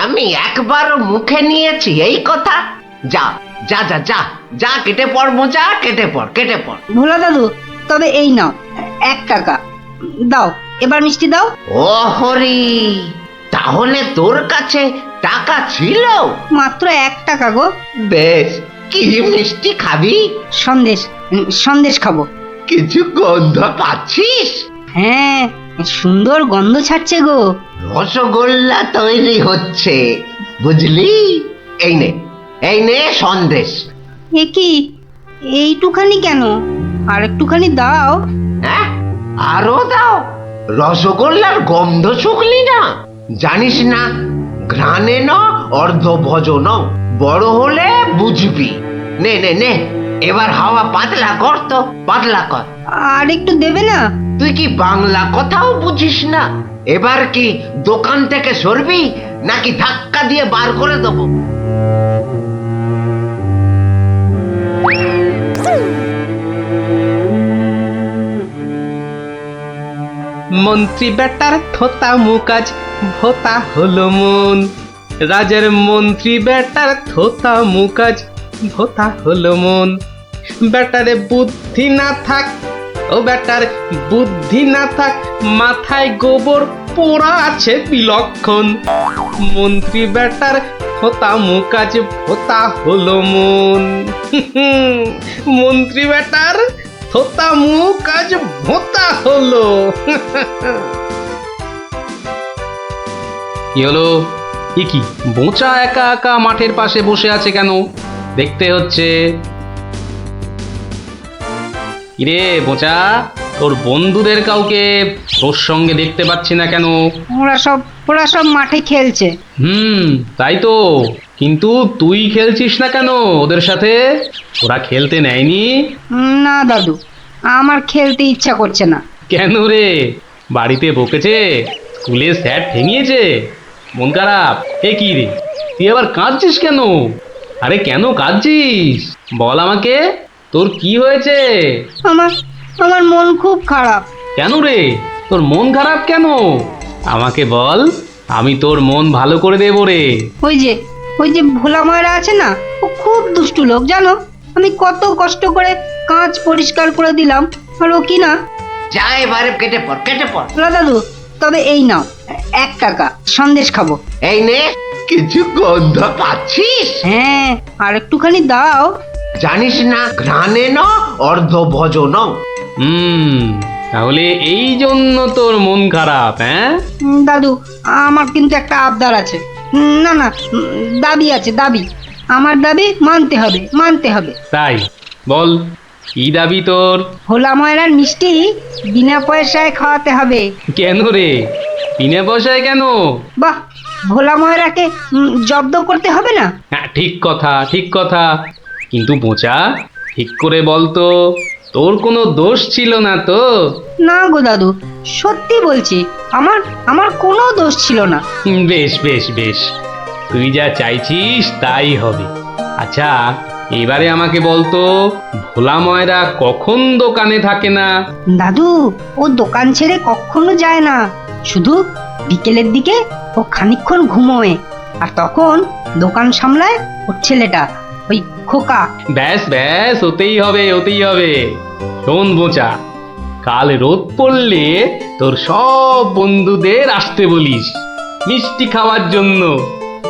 আমি একবারও মুখে নিয়েছি এই কথা? যা যা যা যা যা, কেটে পড় মোচা, কেটে পড়, কেটে পড়। ভোলা দাদু, তবে এই নাও 1 টাকা, দাও এবার মিষ্টি দাও। ও হরি, তাহলে তোর কাছে টাকা ছিল? মাত্র 1 টাকা গো। বেশ, কি মিষ্টি খাবি? সন্দেশ খাবো। কিছু গন্ধ পাচ্ছিস? হ্যাঁ, সুন্দর গন্ধ ছাড়ছে গো। রসগোল্লা তৈরি হচ্ছে, বুঝলি? এই নে সন্দেশ। এ কি, এইটুখানি কেন? আর একটুখানি দাও। হ্যাঁ, আরো দাও। রসগোল্লার গন্ধ শুকলি না? জানিস না, ঘ্রাণে ন অর্ধ ভজন, বড় হলে বুঝবি। নে নে নে, এবার হাওয়া পাতলা কর তো, পাতলা কর। আর একটু দেবে না? তুই কি বাংলা কথাও বুঝিস না? এবার কি দোকান থেকে সরবি নাকি ধাক্কা দিয়ে বার করে দেবো? মন্ত্রী বেটার থোতা মুকাজ ভোতা হলো মন, রাজার মন্ত্রী বেটার থোতা মুকাজ ভোতা হলো মন। বেটারে বুদ্ধি না থাক, ও বেটার বুদ্ধি না থাক, মাথায় গোবর পোড়া আছে বিলক্ষণ। মন্ত্রী বেটার থোতা মুকাজ ভোতা হলো মন। মন্ত্রী বেটার থোতা মুখ আজ ভোতা হলো। কি হলো? কি বোঁচা একা একা মাঠের পাশে বসে আছে কেন? দেখতে হচ্ছে। কিরে বোঁচা, তোর বন্ধুদের কাউকে তোর সঙ্গে দেখতে পাচ্ছি না কেন? ওরা সব মাঠে খেলছে। তাই তো, কিন্তু তুই খেলছিস না কেন ওদের সাথে? ওরা খেলতে নেয়নি? না দাদু, আমার খেলতে ইচ্ছা করছে না। কেন রে? বাড়িতে বকেছে? স্কুলে স্যার ঠেঙিয়েছে? মন খারাপ? এ কি রে, তুই আবার কাঁদছিস কেন? আরে কেন কাঁদছিস বল আমাকে, তোর কি হয়েছে? আমার মন খুব খারাপ। কেন রে, তোর মন খারাপ কেন? আমাকে বল, আমি তোর মন ভালো করে দেবো রে। ওই যে ভোলা ময়রা আছে না, ও খুব দুষ্টু লোক জানো। আমি কত কষ্ট করে কাঁচ পরিষ্কার করে দিলাম, আর ও কি না। যা এবারে কেটে পড়, কেটে পড়। দাদু, তবে এই নাও 1 টাকা, সন্দেশ খাবো। এই নে, কিছু গন্ধ পাচ্ছিস? হ্যাঁ, আর একটুখানি দাও। জানিস না, ঘ্রাণে ন অর্ধ ভজন। তাহলে এই জন্য তোর মন খারাপ? হ্যাঁ দাদু, আমার কিন্তু একটা আবদার আছে। না, দাবি আছে, দাবি। আমার দাবি মানতে হবে। তাই বল, কি দাবি তোর? ভোলা ময়রার মিষ্টি বিনা পয়সায় খাওয়াতে হবে। কেন রে, বিনা পয়সায় কেন? বাহ, ভোলা ময়রাকে জব্দ করতে হবে না? হ্যাঁ, ঠিক কথা। কিন্তু বোঁচা, ঠিক করে বল তো, তোর কোনো দোষ ছিল না তো? না গো দাদু, সত্যি বলছি, আমার কোনো দোষ ছিল না। বেশ, তুই যা চাইছিস তাই হবে। আচ্ছা, এবারে আমাকে বলতো, ভোলা ময়রা কখন দোকানে থাকে না? দাদু, ও দোকান ছেড়ে কখনো যায় না। শুধু বিকেলের দিকে ও খানিকক্ষণ ঘুমোয়, আর তখন দোকান সামলায় ওর ছেলেটা, ওই খোকা। ব্যাস, ওতেই হবে। শোন বোঁচা, কাল রোদ পড়লে তোর সব বন্ধুদের আসতে বলিস মিষ্টি খাওয়ার জন্য,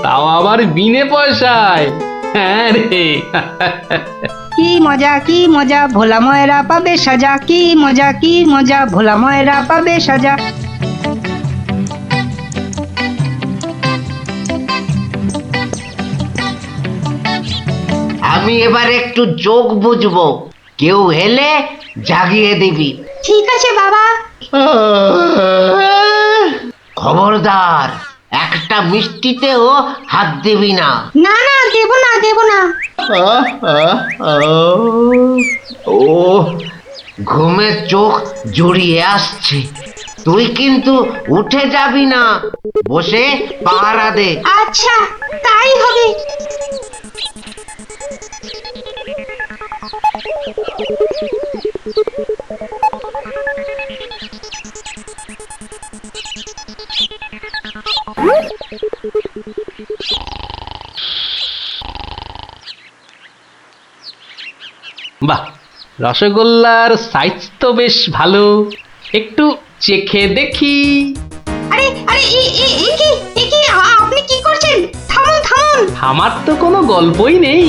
তাও আবার বিনে পয়সায়। হ্যাঁ রে। কি মজা ভোলা ময়রা পাবে সাজা, কি মজা ভোলা ময়রা পাবে সাজা। আমি এবার একটু যোগ বুঝবো, কেউ এলে জাগিয়ে দিবি। ঠিক আছে বাবা। খবরদার, একটা মিষ্টিতেও হাত দিবি না। না, দেব না। ও, ঘুমের চোখ জড়িয়ে আসছে। তুই কিন্তু উঠে যাবি না, বসে পাহারা দে। আচ্ছা, তাই হবে। বাহ, রসগোল্লার সাইজ তো বেশ ভালো, একটু চেখে দেখি। আরে আপনি কি করছেন? থামুন। আমার তো কোনো গল্পই নেই।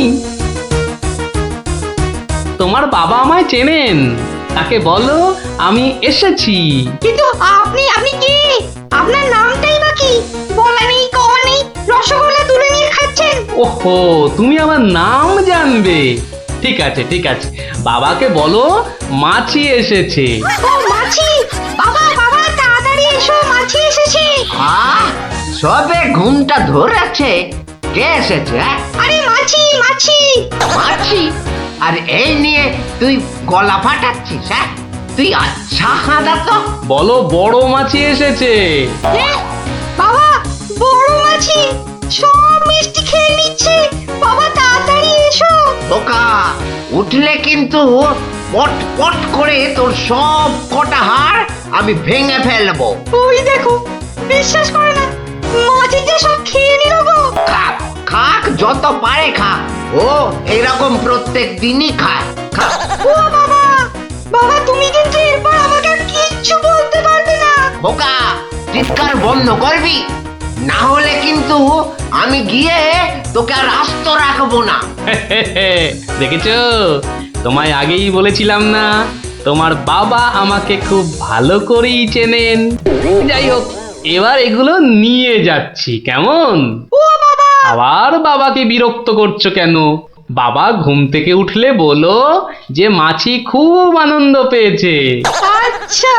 তোমার বাবা আমায় চেনেন, তাকে বলো আমি এসেছি। কিন্তু আপনি কি? আপনার নামটাই বা কি? বলা নেই, কওয়া নেই, রসগোল্লা তুলে নিয়ে খাচ্ছেন। ওহো, তুমি আমার নাম জানবে? ঠিক আছে, বাবাকে বলো মাছি এসেছে। ও মাছি, সবে ঘুমটা ধরেছে। কে এসেছে? আরে মাছি মাছি। মাছি? আর এই নিয়ে তুই গলা ফাটাচ্ছিস? হ্যাঁ, তুই আচ্ছা হাঁদা তো। বলো বড় মাছি এসেছে। বাবা, বড় মাছি সব মিষ্টি খেয়ে নিচ্ছে। বাবা তাড়াতাড়ি এসো। বোকা, উঠলে কিন্তু পট পট করে তোর সব কটা হাড় আমি ভেঙে ফেলবো। ওই দেখো, বিশ্বাস করে না, মাছি যে সব খেয়ে নিল গো। খাক খাক, যত পারে খাক। ও এরকম প্রত্যেক দিনই খায়। খাক। ও বাবা, বাবা তুমি কিন্তু এরপর আমাকে আর কিচ্ছু বলতে পারবে না। বোকা, চিৎকার বন্ধ করবি, না হলে কিন্তু আমি গিয়ে তোকে আর আস্ত রাখবো না। দেখেছো, তোমায় আগেই বলেছিলাম না, তোমার বাবা আমাকে খুব ভালো করেই চেনেন। যাই হোক, এবার এগুলো নিয়ে যাচ্ছি, কেমন? আবার বাবাকে বিরক্ত করছো কেন? বাবা ঘুম থেকে উঠলে বলো যে মাছি খুব আনন্দ পেয়েছে। আচ্ছা।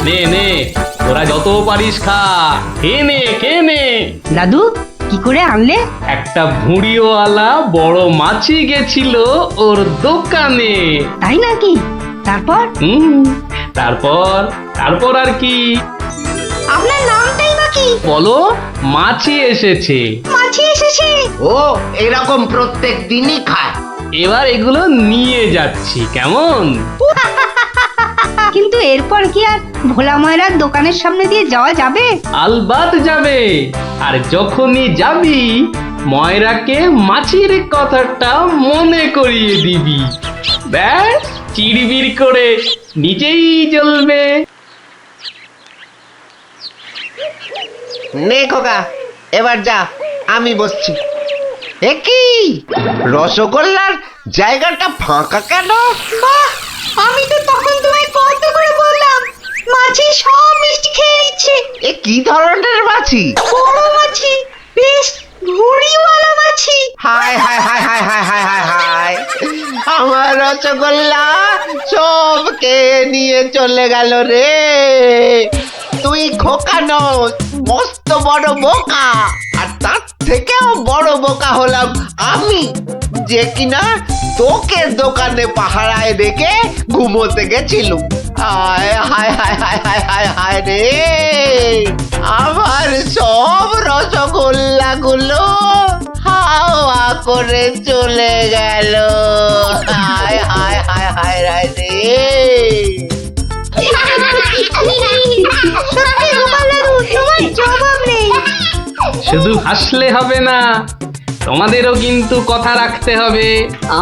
নে নে, ওরা যত পারিস খা, খেয়ে নে খেয়ে নে। দাদু, কি করে আনলে? একটা ভুঁড়িওয়ালা বড় মাছি গেছিল ওর দোকানে। তাই নাকি? তারপর? তারপর তারপর আর কি? আপনার নামটাই নাকি? বলো, মাছি এসেছে। মাছি এসেছে? ও এরকম প্রত্যেক দিনই খায়। এবার এগুলো নিয়ে যাচ্ছি, কেমন? কিন্তু এরপর কি আর ভোলা ময়রার দোকানের সামনে দিয়ে যাওয়া যাবে? আলবাত যাবে। আর যখনই যাবি, ময়রাকে মাছির কথাটা মনে করিয়ে দিবি। ব্যাস, চিড়বিড় করে নিজেই জ্বলবে। নে খোকা, এবার যা, আমি বসছি। এ কি, রসগোল্লার জায়গাটা ফাঁকা কেন? বাহ, আমি তো তখন তোমায় কত করে বললাম মাছি সব মিষ্টি খেয়ে নিচ্ছে। এ কি ধরনের মাছি? বড় মাছি, বেশ ভুঁড়িওয়ালা মাছি। হায় হায় হায় হায় হায় হায় হায় হায়, আমার রসগোল্লা সব কে নিয়ে চলে গেল রে। তুই খোকা নস, মস্ত বড় বোকা। আর তার থেকেও বড় বোকা হলাম আমি, যে কিনা তোকে দোকানে পাহারায় রেখে ঘুমোতে গেছিলুম। হায় হায় হায় হায় হায় হায় হায় রে, আমার সব রসগোল্লা গুলো হাওয়া করে চলে গেল। হায় হায় হায় হায় হায় রে। সত্যি গোপাল দাদু, তোমার জবাব নেই। শুধু হাসলে হবে না, তোমাদেরও কিন্তু কথা রাখতে হবে।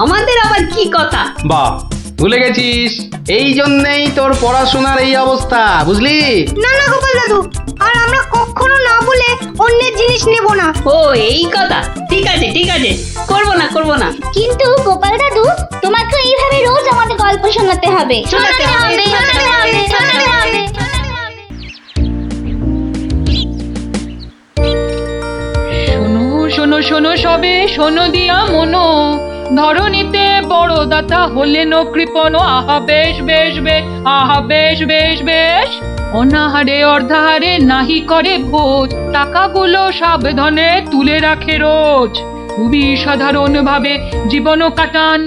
আমাদের আবার কি কথা? বাহ, ভুলে গেছিস? এই জন্যেই তোর পড়াশোনার এই অবস্থা, বুঝলি? না না গোপাল দাদু, আর আমরা কখনো না বলে অন্যের জিনিস নেব না। ও এই কথা, ঠিক আছে ঠিক আছে, করবো না করবো না। কিন্তু গোপাল দাদু, তোমাকে এইভাবে রোজ আমাদের গল্প শোনাতে হবে। শোনাতে হবে, শোনাতে হবে, শোনাতে হবে। শোনো শোনো শোনো সবে, শোনো দিয়া মনো, ধরণীতে বড় দাতা হলেন কৃপণ। আহা বেশ বেশ বেশ, আহা বেশ বেশ বেশ, অনাহারে অর্ধাহারে নাহি করে ভোজ, টাকাগুলো সাবধানে তুলে রাখে রোজ। খুবই সাধারণ ভাবে জীবন কাটান,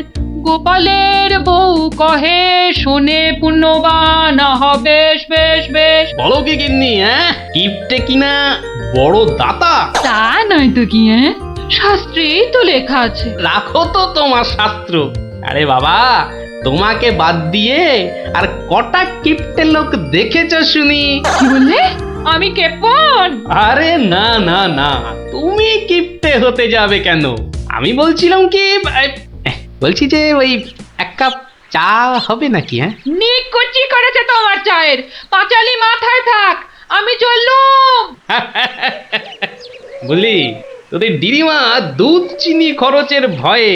গোপালের বউ কহে শোনে পুণ্যবান। আহা বেশ বেশ বেশ। বলো কি গিন্নি, হ্যাঁ? কিপটে কিনা বড় দাতা? তা নয় তো কি, হ্যাঁ, শাস্ত্রেই তো লেখা আছে। রাখো তো তোমার শাস্ত্র। আরে বাবা, তোমাকে বাদ দিয়ে আর কটা কিপটে লোক দেখেছ শুনি? কি বললে? আমি কেপন? আরে না না না, তুমি কিপটে হতে যাবে কেন? আমি বলছিলাম কি, বলছি যে ওই এক কাপ চা হবে নাকি? হ্যাঁ, নিকুচি করেছে তোমার চায়ের, পাঁচালি মাথায় থাক, আমি চললুম। বলি, তোদের দিদিমা দুধ চিনি খরচের ভয়ে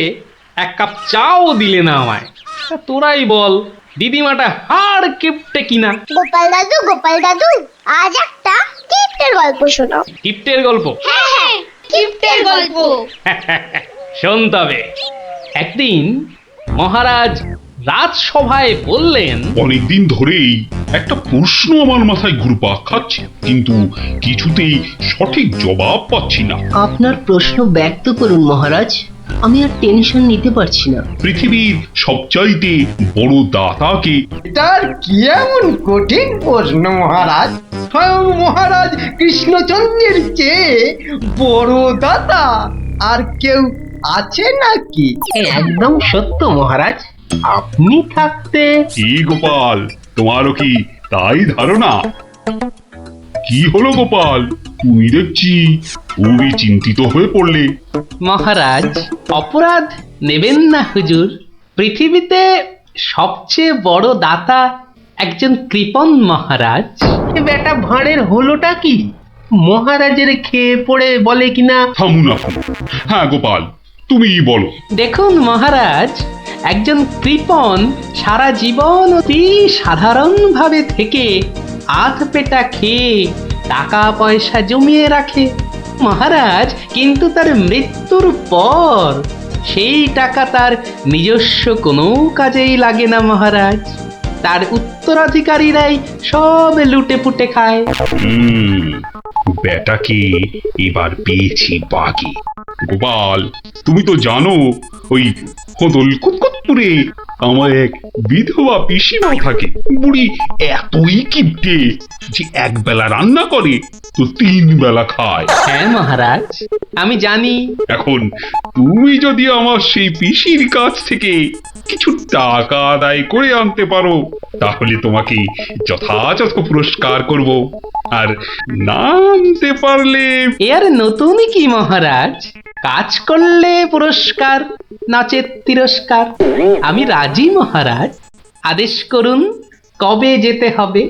এক কাপ চাও দিলে না আমায়। তা তোরাই বল, দিদিমাটা হাড় কিপটে কিনা? গোপাল দাদু, আজ একটা কিপ্টের গল্প শোনো। কিপটের গল্প? হ্যাঁ হ্যাঁ, কিপ্টের গল্প। শোন তবে। একদিন মহারাজ রাজসভায় বললেন, অনেকদিন ধরেই একটা প্রশ্ন আমার মাথায় ঘুরপাক খাচ্ছে, কিন্তু কিছুতেই সঠিক জবাব পাচ্ছি না। আপনার প্রশ্ন ব্যক্ত করুন মহারাজ, আমি আর টেনশন নিতে পারছি না। পৃথিবীর সবচাইতে বড় দাতাকে এটার কি এমন কঠিন প্রশ্ন মহারাজ? স্বয়ং মহারাজ কৃষ্ণচন্দ্রের চেয়ে বড় দাতা আর কেউ আছে নাকি? একদম সত্য মহারাজ, আপনি থাকতে। কি গোপাল, তোমারও কি তাই ধারণা? কি হলো গোপাল, তুমি দেখছি খুবই চিন্তিত হয়ে পড়লে। মহারাজ অপরাধ নেবেন না হুজুর, পৃথিবীতে সবচেয়ে বড় দাতা একজন কৃপণ মহারাজ। বেটা ভাঁড়ের হলোটা কি? মহারাজের খেয়ে পড়ে বলে কিনা। থামুন আপনি। হ্যাঁ গোপাল, তুমিই বলো। দেখুন মহারাজ, একজন কৃপণ সারা জীবন অতি সাধারণভাবে থেকে আধ পেটা খেয়ে টাকা পয়সা জমিয়ে রাখে মহারাজ, কিন্তু তার মৃত্যুর পর সেই টাকা তার নিজস্ব কোনো কাজেই লাগে না মহারাজ। তার উত্তরাধিকারীরাই সব লুটে পুটে খায়। বেটাকে এবার পেয়েছি বাকি। গোপাল, তুমি তো জানো ওই কদল কুতকুতপুরে আমার এক বিধবা পিসিমা থাকে। বুড়ি এতই কিপটে যে এক বেলা রান্না করে তো 3 বেলা খায়। হ্যাঁ মহারাজ, আমি জানি। এখন তুমি যদি আমার সেই পিসির কাছ থেকে কিছু টাকা আদায় করে আনতে পারো, তাহলে তোমাকে যথাযথ পুরস্কার করব। আর না আনতে পারলে এর নতুন কি মহারাজ, কাজ করলে পুরস্কার, নচেত তিরস্কার। আমি রাজি মহারাজ, আদেশ করুন কবে যেতে হবে।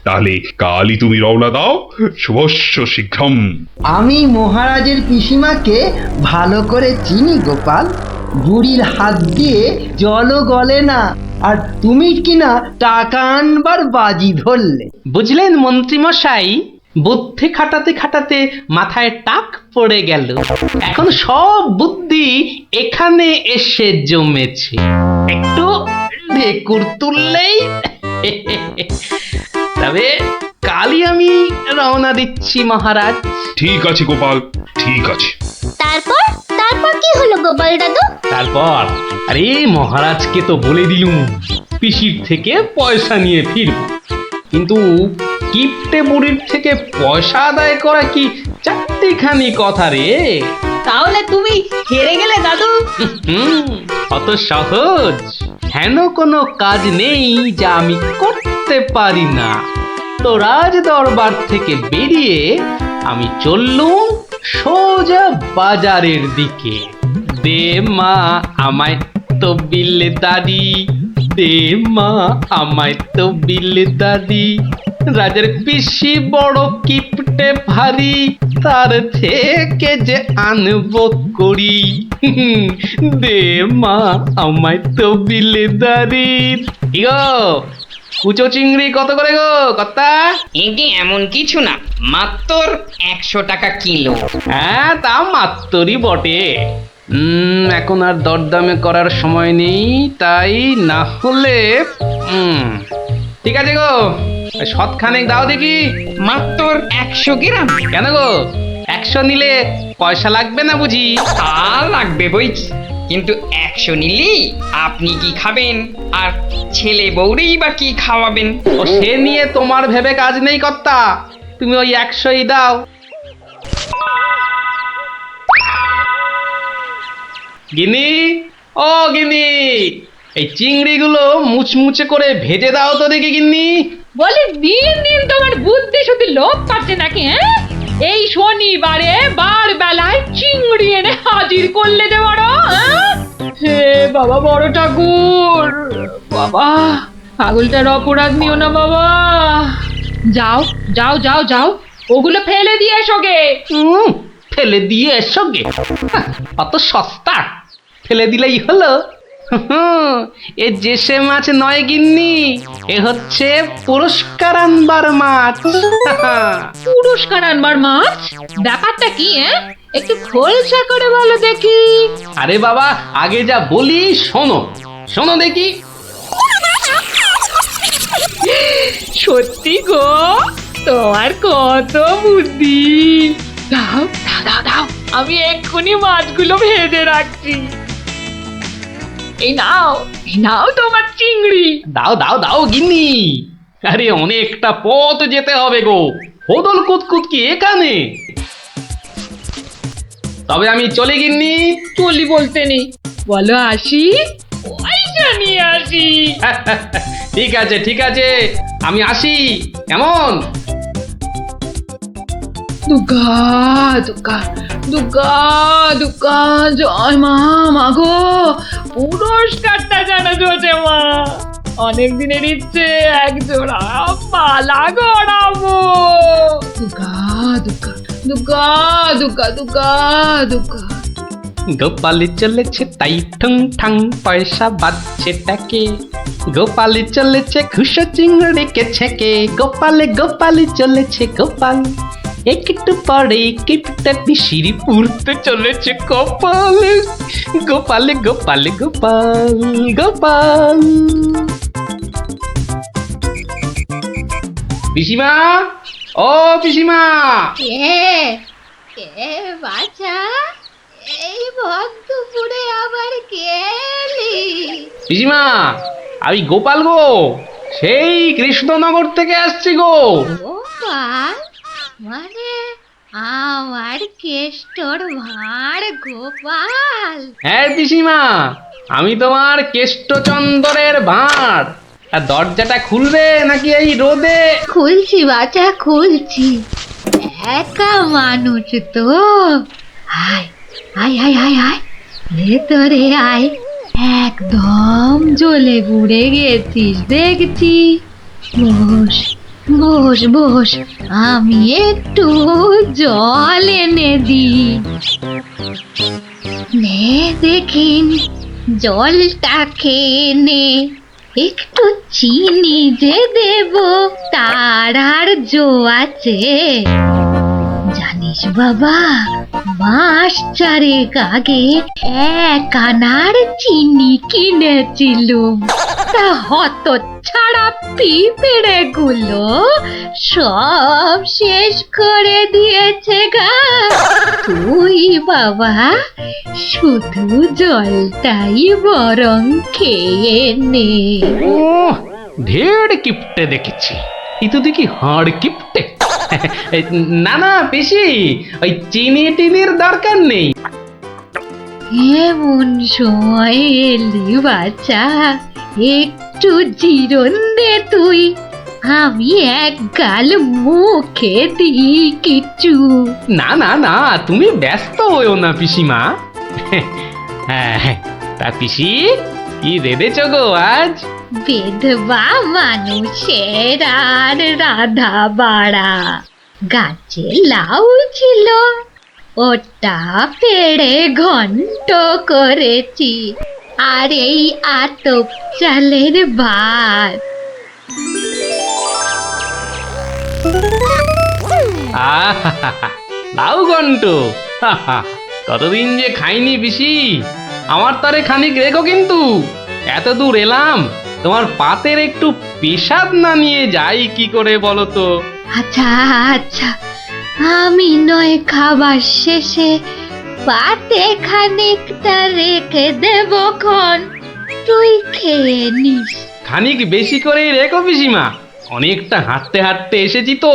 তাহলে কালই তুমি রওনা দাও, শুভস্য শীঘ্রম। আমি মহারাজের পিসিমাকে ভালো করে চিনি গোপাল, বুড়ির হাত দিয়ে জলও গলে না, আর তুমি কিনা টাকা আনবার বাজি ধরলে। বুঝলেন মন্ত্রীমশাই, বুদ্ধি খাটাতে খাটাতে মাথায় টাক পড়ে গেল। এখন সব বুদ্ধি এখানে এসে জমেছে, একটু ঢেকুর তুললেই। তবে কালই আমি রওনা দিচ্ছি মহারাজ। ঠিক আছে গোপাল, ঠিক আছে। তারপর তারপর কি হলো গোপাল দাদু? তারপর আরে মহারাজকে তো বলে দিলুম পিসির থেকে পয়সা নিয়ে ফিরব, কিন্তু কিপটে বুড়ির থেকে পয়সা আদায় করা কি চারটিখানি কথা রে। তাহলে তুমি হেরে গেলে দাদু। অত সহজ হেন কোনো কাজ নেই যা আমি করতে পারি না। তো রাজ দরবার থেকে বেরিয়ে আমি চললুম সোজা বাজারের দিকে। দে মা আমায় তো বিলে দাদি, দে মা আমায় তো বিলে দাদি। রাজার পিসি বড় কিপটে ভারী, তার থেকে যে আনবো করি। দে মা আমায় তো বিলে দাদি। ইগো কুচো চিংড়ি কত করে গো কর্তা? এটি এমন কিছু না, মাত্র 100 টাকা কিলো। হ্যাঁ তা মাত্রই বটে। এখন আর দরদামে করার সময় নেই, তাই না হলে ঠিক আছে গো, শতখানেক দাও দেখি। মাত্র 100 গ্রাম। কেন গো, 100 নিলে পয়সা লাগবে না বুঝি? তা লাগবে বইছি, কিন্তু 100 নিলি আপনি কি খাবেন আর ছেলে বউরেই বা কি খাওয়াবেন? ও সে নিয়ে তোমার ভেবে কাজ নেই কর্তা, তুমি ওই 100ই দাও। গিনি, ও গিনি, এই চিংড়িগুলো মুচমুচে করে ভেজে দাও তো দেখি গিন্নি। বলে দিন দিন তোমার বুদ্ধি শুধু লোভ পাচ্ছে নাকি? হ্যাঁ, এই শনিবারে বার বেলায় চিংড়ি এনে হাজির করলে যে বড়। হে বাবা বড় ঠাকুর, বাবা পাগলটার অপরাধ নিও না বাবা। যাও যাও যাও যাও, ওগুলো ফেলে দিয়ে এসো গে। ফেলে দিয়ে এসো গে? অত সস্তা, ফেলে দিলেই হলো। এ জেসে মাছ নয় গিন্নি, এ হচ্ছে পুরস্কার আনবার মাছ। পুরস্কার আনবার মাছ? ব্যাপারটা কি? একটু খোলসা করে বলো দেখি। আরে বাবা, আগে যা বলি শোনো শোনো দেখি। সত্যি গো, তোমার কত বুদ্ধি। দাও দাও দাও দাও, আমি এক্ষুনি মাছগুলো ভেজে রাখছি। এই নাও তোমার চিংড়ি। দাও দাও দাও গিন্নি। আরে অনেকটা পথ যেতে হবে গো, হোদল কুতকুত কি এখানে? তবে আমি চলে গিন্নি। চলি বলতে নেই, বলো আসি, পয়সা নিয়ে আসি। ঠিক আছে ঠিক আছে, আমি আসি, কেমন? দুর্গা দুর্গা দুর্গা দুর্গা, জয় মা। মাগো, পুরস্কারটা যেন জোটে মা। অনেক দিনের ইচ্ছে, এক জোড়া মালা গড়াবো। দুর্গা দুর্গা দুর্গা দুর্গা দুর্গা দুর্গা। গোপালি চলেছে তাই ঠুং ঠাং, পয়সা বাজছে টাকে। গোপালি চলেছে খুশো চিংড়িকে ছেকে। গোপালে গোপালি চলেছে গোপাল, একটু পরে কিপটা পিসিরি পুরতে চলেছে কপাল। গোপালে গোপালে গোপাল গোপাল। পিসিমা, ও পিসিমা। কে বাছা, এই ভক্তপুরে আবার কে এলি? পিসিমা, আমি গোপাল গো, সেই কৃষ্ণনগর থেকে আসছি গো। গোপাল মানে আমার কেষ্টর ভাঁড় গোপাল? হ্যাঁ পিসিমা, আমি তোমার কেষ্টচন্দরের ভাঁড়। আর দরজাটা খুলবে নাকি এই রোদে? খুলছি বাছা, খুলছি। একা মানুষ তো, আয় আয় আয় আয় আয়, ভেতরে আয়। একদম জ্বলে পুড়ে গেছিস দেখছি। বস বস বস, আমি একটু জল এনে দিই। নে দেখিন, জলটা খেয়ে নে। একটু চিনি যে দেব, তার আর জো আছে? জানিস বাবা, মাস চারেক আগে 1 আনার চিনি কিনেছিলুম। তা হত ছাড়া পিঁপড়ে গুলো সব শেষ করে দিয়েছে গা। তুই বাবা শুধু জলটাই বরং খেয়ে নে। ও, ঢের কিপটে দেখেছি, কিন্তু দেখি হাড় কিপটে। না না পিসি, ওই চিনি টিনির দরকার নেই। এমন সময় এলি বাচ্চা, একটু জিরন দে তুই। আমি এক গাল মুখে দিই কিছু। না না না, তুমি ব্যস্ত হইও না পিসিমা। হ্যাঁ, তা পিসি কি রেঁধেছ গো আজ? বেধবা মানুষের আর রাধা বাড়া। গাছে লাউ ছিল, ওটা পেড়ে ঘন্ট করেছি। আর এই আতপ চালের ভাত। লাউ ঘন্ট, কতদিন যে খাইনি পিসি। আমার তারে খানিক রেখো কিন্তু। এত দূর এলাম, তোমার পাতের একটু পেশাব না নিয়ে যাই কি করে বলো তো? আচ্ছা আচ্ছা, আমি নয় খাবার শেষে পাতে খানিকটা রেখে দেব খন, তুই খেয়ে নিস। খানিক বেশি করেই রেখো পিসিমা, অনেকটা হাঁটতে হাঁটতে এসেছি তো,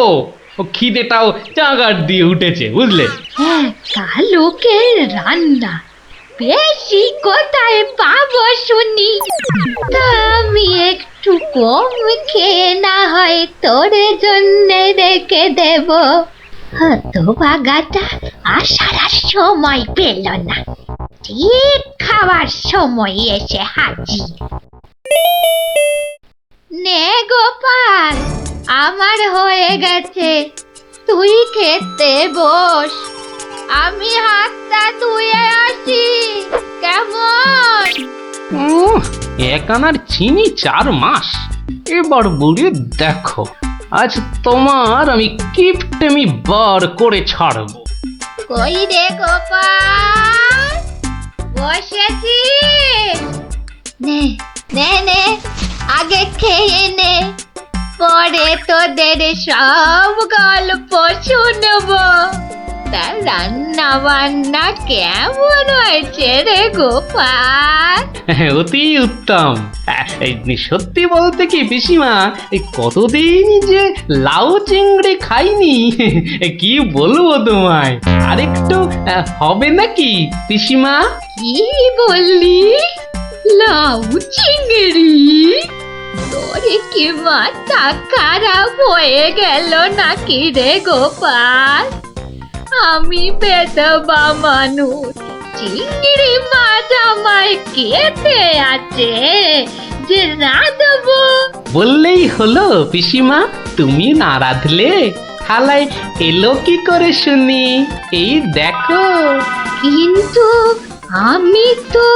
ও খিদেটাও চাগার দিয়ে উঠেছে বুঝলে। হ্যাঁ, লোকের রান্না বেশি কোথায় পাবো শুনি? তা আমি একটু কম খেয়ে না হয় তোর জন্য রেখে দেব। হতভাগাটা আসার আর সময় পেল না, ঠিক খাবার সময় এসে হাজির। নে গোপাল, আমার হয়ে গেছে, তুই খেতে বস। আমি হাতটা ধুয়ে আসি, কেমন? 1 আনার চিনি 4 মাস। এবার বুড়ি দেখো, আজ তোমার আমি কিপটেমি বার করে ছাড়বো। কই রে গোপাল, বসেছি? নে নে নে আগে খেয়ে নে, পরে তোদের সব গল্প শুনবো। তা রান্না বান্না কেমন হয়েছে রে গোপাল? অতি উত্তম। সত্যি বলতে কি পিসিমা, এই কতদিন যে লাউ চিংড়ি খাইনি, কি বলবো তোমায়। আরেকটু হবে নাকি পিসিমা? কি বললি? লাউ চিংড়ি? তোরে কি মাথা খারাপ হয়ে গেল নাকি রে গোপাল? আমি বেদবা মানুষ, চিংড়ি মাছ আমায় খেতে আছে যে রাঁধবো? বললেই হলো পিসিমা, তুমি না রাঁধলে থালায় এলো কি করে শুনি? এই দেখো। কিন্তু আমি তো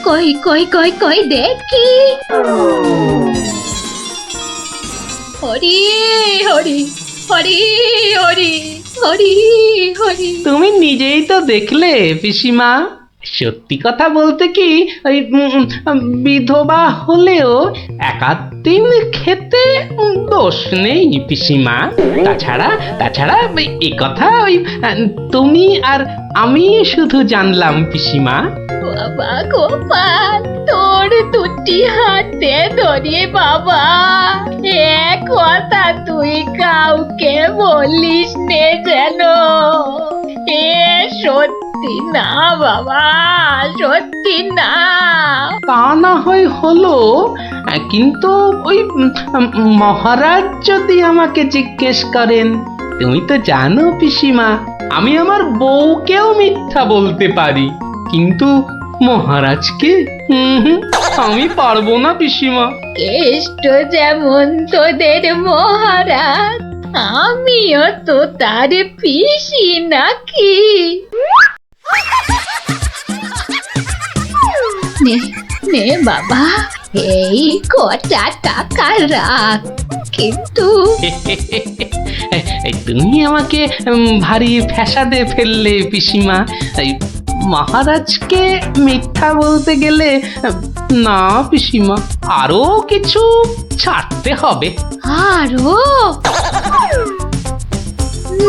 কই কই কই কই দেখি। হরি হরি হরি হরি হরি হরি। তুমি নিজেই তো দেখলে পিসিমা। সত্যি কথা বলতে কি, ওই বিধবা হলেও একাদিন খেতে দোষ নেই পিসিমা। তাছাড়া এ কথা ওই তুমি আর আমি শুধু জানলাম পিসিমা। বাবা গোপাল, তোর দুটি হাতে ধরে বাবা, এক কথা তুই কাউকে বলিস নে যেন। এ সত্যি না বাবা, সত্যি না। তা না হয় হলো, কিন্তু ওই মহারাজ যদি আমাকে জিজ্ঞেস করেন, তুমি তো জানো পিসিমা, আমি আমার বউকেও মিথ্যা বলতে পারি, কিন্তু মহারাজকে আমি পারবো না পিসিমা। কেষ্ট যেমন তোদের মহারাজ, আমিও তো তার পিসি নাকি। নে নে বাবা, এই কটা টাকা রাখ, কিন্তু তুমি আমাকে ভারী ফ্যাসাদে ফেললে পিসিমা। মহারাজকে মিথ্যা বলতে গেলে না পিসিমা, আরো কিছু ছাড়তে হবে। আরো?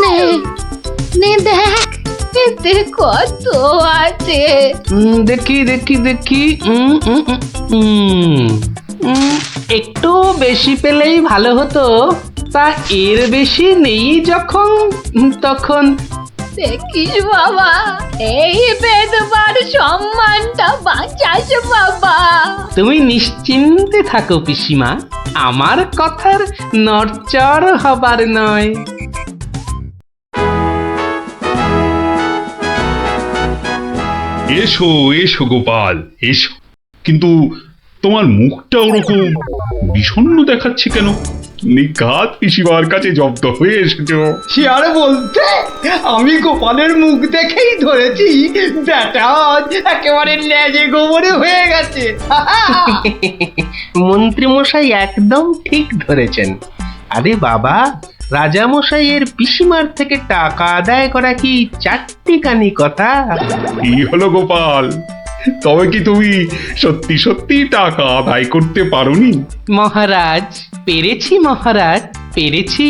নে নে দেখ, এতে কত আছে। দেখি দেখি দেখি, একটু বেশি পেলেই ভালো হতো, তা এর বেশি নেই যখন, তখন। দেখিস বাবা, এই বেদবার সম্মানটা বাঁচাস বাবা। তুমি নিশ্চিন্তে থাকো পিসিমা, আমার কথার নড়চড় হবার নয়। এসো এসো গোপাল, এসো। কিন্তু তোমার মুখটা ওরকম বিষণ্ণ দেখাচ্ছে কেন? নিঘাত পিসিমার কাছে জব্দ হয়ে এসেছো। সে আর বলতে, আমি গোপালের মুখ দেখেই ধরেছি ব্যাটা একেবারে লেজে গোবরে হয়ে গেছে। মন্ত্রী মশাই একদম ঠিক ধরেছেন। আরে বাবা, রাজা মশাইয়ের পিসিমার থেকে টাকা আদায় করা কি চারটিখানি কথা? কি হলো গোপাল, তবে কি তুমি সত্যি সত্যি টাকা আদায় করতে পারোনি? মহারাজ, পেরেছি মহারাজ, পেরেছি।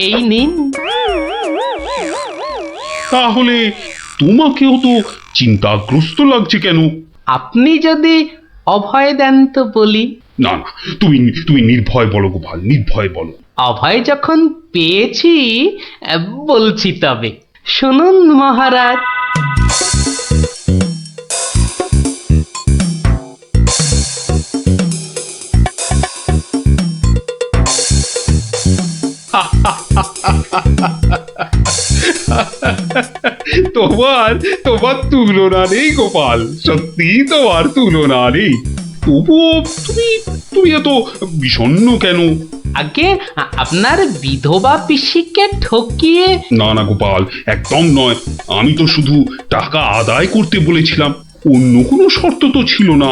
এই নিন। তাহলে তোমাকেও তো চিন্তাগ্রস্ত লাগছে কেন? আপনি যদি অভয় দেন তো বলি। না না, তুমি নির্ভয় বলো গোপাল, নির্ভয় বলো। অভয় যখন পেয়েছি, বলছি তবে শুনুন মহারাজ। তোমার তুলনা নেই গোপাল, সত্যি তোমার তুলনা নেই। তবুও তুমি এত বিষণ্ণ কেন? আগে আপনার বিধবা পিসিকে ঠকিয়ে। না না গোপাল, একদম নয়। আমি তো শুধু টাকা আদায় করতে বলেছিলাম, অন্য কোনো শর্ত তো ছিল না।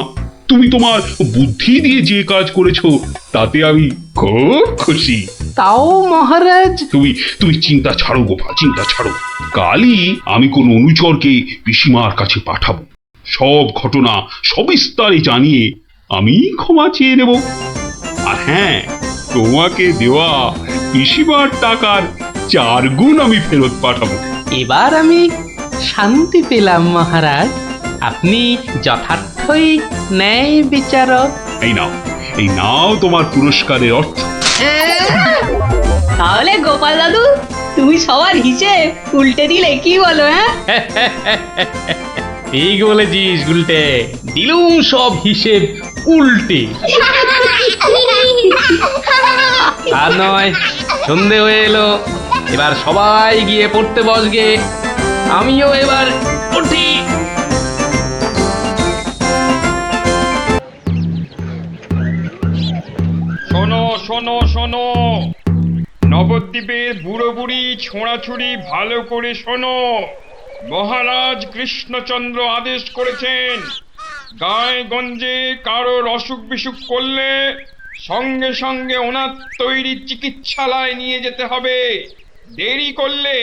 তুমি তোমার বুদ্ধি দিয়ে যে কাজ করেছো তাতে আমি খুব খুশি। তাও মহারাজ। তুমি চিন্তা ছাড়ো গোপাল, চিন্তা ছাড়ো। কালই আমি কোন অনুচরকে পিসিমার কাছে পাঠাবো, সব ঘটনা সবিস্তারে জানিয়ে আমি ক্ষমা চেয়ে নেব। আর হ্যাঁ, তোমাকে দেওয়া পিসিমার টাকার 4 গুণ আমি ফেরত পাঠাবো। এবার আমি শান্তি পেলাম মহারাজ। আপনি যথার্থই ন্যায় বিচারক। এই নাও তোমার পুরস্কারের অর্থ। তাহলে গোপাল দাদু তুমি সবার হিসেব উল্টে দিলে, কি বলো? হ্যাঁ, ঠিক বলেছিস গুলটে, দিলুম সব হিসেব উল্টে। আর নয়, সন্ধে হয়ে এলো, এবার সবাই গিয়ে পড়তে বসগে। আমিও এবার উঠি। শোনো শোনো শোনো, নবদ্বীপের বুড়ো বুড়ি ছোঁড়াছুড়ি ভালো করে শোনো। মহারাজ কৃষ্ণচন্দ্র আদেশ করেছেন, গায়ে গঞ্জে কারোর অসুখ বিসুখ করলে সঙ্গে সঙ্গে ওনার তৈরি চিকিৎসালয় নিয়ে যেতে হবে। দেরি করলে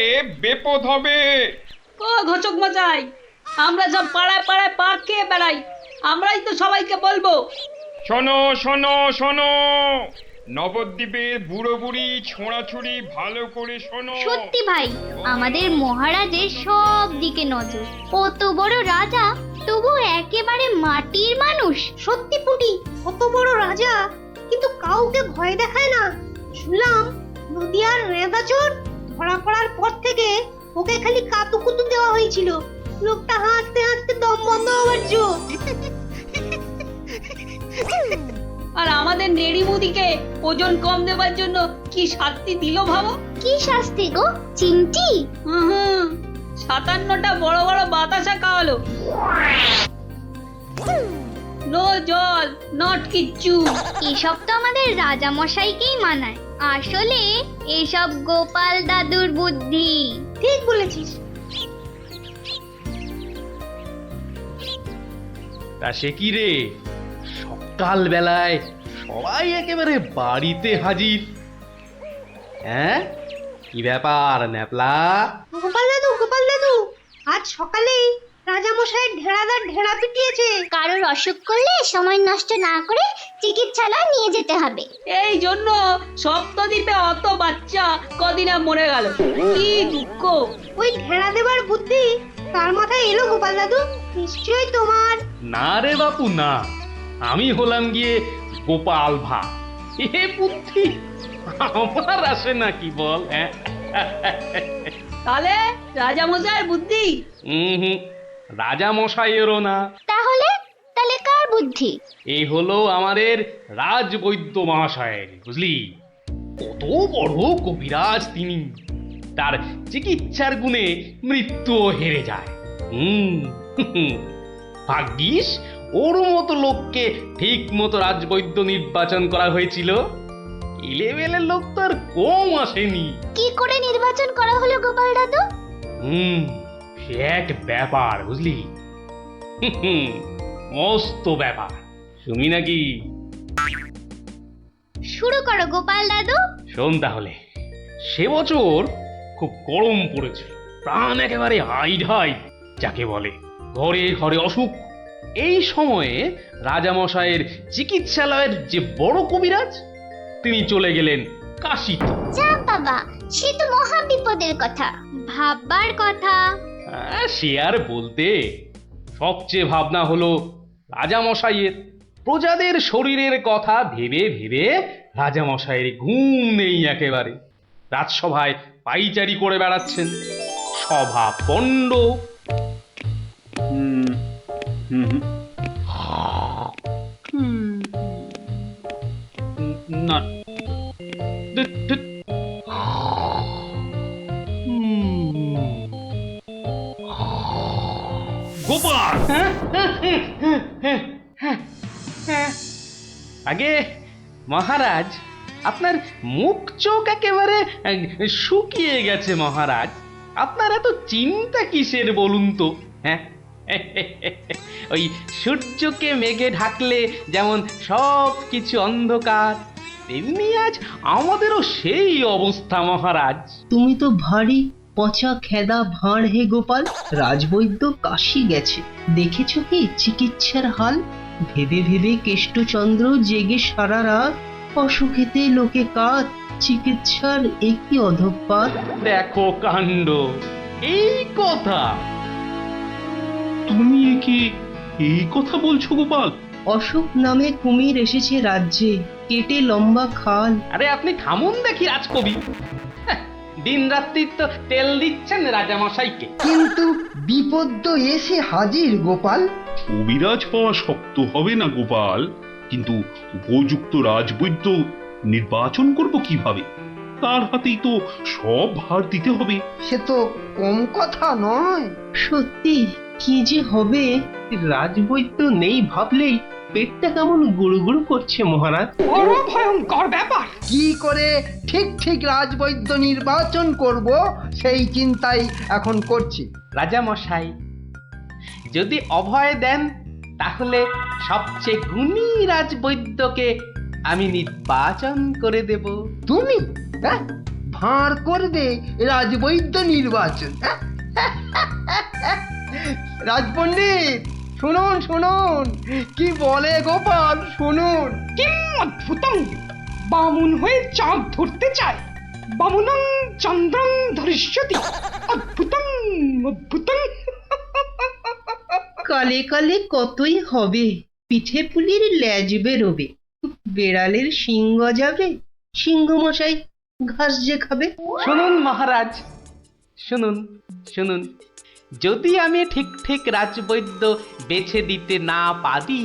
বিপদ হবে। ও ঘোচক মশাই, আমরা সব পাড়ায় পাড়ায় পাক খেয়ে বেড়াই, আমরাই তো সবাইকে বলবো। শোনো শোনো শোনো, নবদ্বীপের বুড়ো বুড়ি ছোঁড়াছুড়ি ভালো করে শোনো। সত্যি ভাই, আমাদের মহারাজের সব দিকে নজর। কত বড় রাজা, তবু একেবারে মাটির মানুষ। সত্যি পুটি, কত বড় রাজা কিন্তু কাউকে ভয় দেখায় না। শুনলাম নদিয়ার রেঁদাচোর ধরা পড়ার পর থেকে ওকে খালি কাতুকুতু দেওয়া হয়েছিল। লোকটা হাসতে হাসতে দম বন্ধ হওয়ার জোর। আর আমাদের নেড়িমুদিকে ওজন কম দেবার জন্য কি শাস্তি দিল ভাবো? কি শাস্তি গো চিমটি? 57টা বড় বড় বাতাসা খাওয়ালো। নো জল, নট কিচ্ছু। এসব তো আমাদের রাজা মশাইকেই মানায়। আসলে এসব গোপাল দাদুর বুদ্ধি। ঠিক বলেছিস। তা সে কি রে, সকাল বেলায় সবাই একেবারে বাড়িতে হাজির? হ্যাঁ, কি ব্যাপার ন্যাপলা? গোপাল দাদু, আজ সকালেই রাজামশাই ঢেড়াদার ঢেড়া পিটিয়েছে। কারোর অসুখ করলে সময় নষ্ট না করে চিকিৎসালয়ে নিয়ে যেতে হবে। এই জন্য সপ্তদ্বীপে অত বাচ্চা কদিনে মরে গেল। কি দুঃখ! ওই ঢেড়া দেবার বুদ্ধি তার মাথায় এলো গোপাল দাদু? নিশ্চয়ই তোমার। না রে বাপু না, আমি হলাম গিয়ে গোপাল ভা। এ বুদ্ধি আমার আসে নাকি বল? হ্যাঁ, তাহলে রাজামশাইয়ের বুদ্ধি? রাজা মশাইয়েরও না। তাহলে কার বুদ্ধি? এই হলো আমাদের রাজবৈদ্য মহাশয়ের, বুঝলি? কত বড় কবিরাজ তিনি, তার চিকিৎসার গুণে মৃত্যুও হেরে যায়। ভাগ্যিস ওর মতো লোককে ঠিক মতো রাজবৈদ্য নির্বাচন করা হয়েছিল। এলেবেলের লোক তো আর কম আসেনি। কি করে নির্বাচন করা হলো গোপাল দাদু? সে এক ব্যাপার, বুঝলি? মস্ত ব্যাপার, শুনি নাকি? শুরু করো গোপাল দাদু। শোন তাহলে, সে বছর খুব গরম পড়েছিল, প্রাণ একেবারে হাই যাকে বলে। ঘরে ঘরে অসুখ। এই সময়ে রাজামশাইয়ের চিকিৎসালয়ের যে বড় কবিরাজ, তিনি চলে গেলেন কাশীতে। যা বাবা, সে তো মহা বিপদের কথা, ভাববার কথা। সে আর বলতে, সবচেয়ে ভাবনা হলো রাজামশাইয়ের। প্রজাদের শরীরের কথা ভেবে ভেবে রাজামশাইয়ের ঘুম নেই একেবারে। রাজসভায় পাইচারি করে বেড়াচ্ছেন, সভা পণ্ড। না, গোপাল! আগে মহারাজ, আপনার মুখ চোখ একেবারে শুকিয়ে গেছে মহারাজ। আপনার এত চিন্তা কিসের বলুন তো? হ্যাঁ, ওই সূর্যকে মেঘে ঢাকলে যেমন সব কিছু অন্ধকার, তেমনি আজ আমাদেরও সেই অবস্থা মহারাজ। তুমি তো ভারী পচা খেদা ভাঁড় হে গোপাল। রাজবৈদ্য কাশি গেছে, দেখেছো কি চিকিৎসার হাল? ভেবে ভেবে কেষ্টচন্দ্র জেগে সারা রাত, অসুখেতে লোকে কাত, চিকিৎসার একই অধঃপাত। দেখো কাণ্ড, এই কথা! তুমি একে এই কথা বলছো গোপাল? অসুখ নামে কুমির এসেছে রাজ্যে, কেটে লম্বা খাল। আরে আপনি থামুন দেখি রাজকবি। দিন রাত্রি তো তেল দিচ্ছেন রাজামশাইকে। কিন্তু বিপদ তো এসে হাজির গোপাল। কবিরাজ পাওয়া শক্ত হবে না গোপাল, কিন্তু উপযুক্ত রাজবৈদ্য নির্বাচন করব কিভাবে? তার হাতেই তো সব ভার দিতে হবে। সে তো কম কথা নয়। সত্যি কি যে হবে, রাজবৈদ্য নেই ভাবলেই পেটটা কেমন গুড়গুড় করছে মহারাজ। বড় ভয়ঙ্কর ব্যাপার। কি করে ঠিক ঠিক রাজবৈদ্য নির্বাচন করব সেই চিন্তাই এখন করছি। রাজামশাই, যদি অভয় দেন তাহলে সবচেয়ে গুণী রাজবৈদ্যকে আমি নির্বাচন করে দেব। তুমি ভাঁড় করবে রাজবৈদ্য নির্বাচন? রাজপণ্ডিত শুনুন শুনুন, কি বলে গোপাল শুনুন। কিম অদ্ভুতং! বামুন হয়ে চাঁদ ধরতে চায়। বামুনং চন্দ্রং ধরিষ্যতি। অদ্ভুতং অদ্ভুতং। কালে কালে কতই হবে, পিঠে পুলির লেজ বেরোবে, বেড়ালের সিংহ যাবে, সিংহ মশাই ঘাস যে খাবে। শুনুন মহারাজ, শুনুন শুনুন, যদি আমি ঠিক ঠিক রাজবৈদ্য বেছে দিতে না পারি,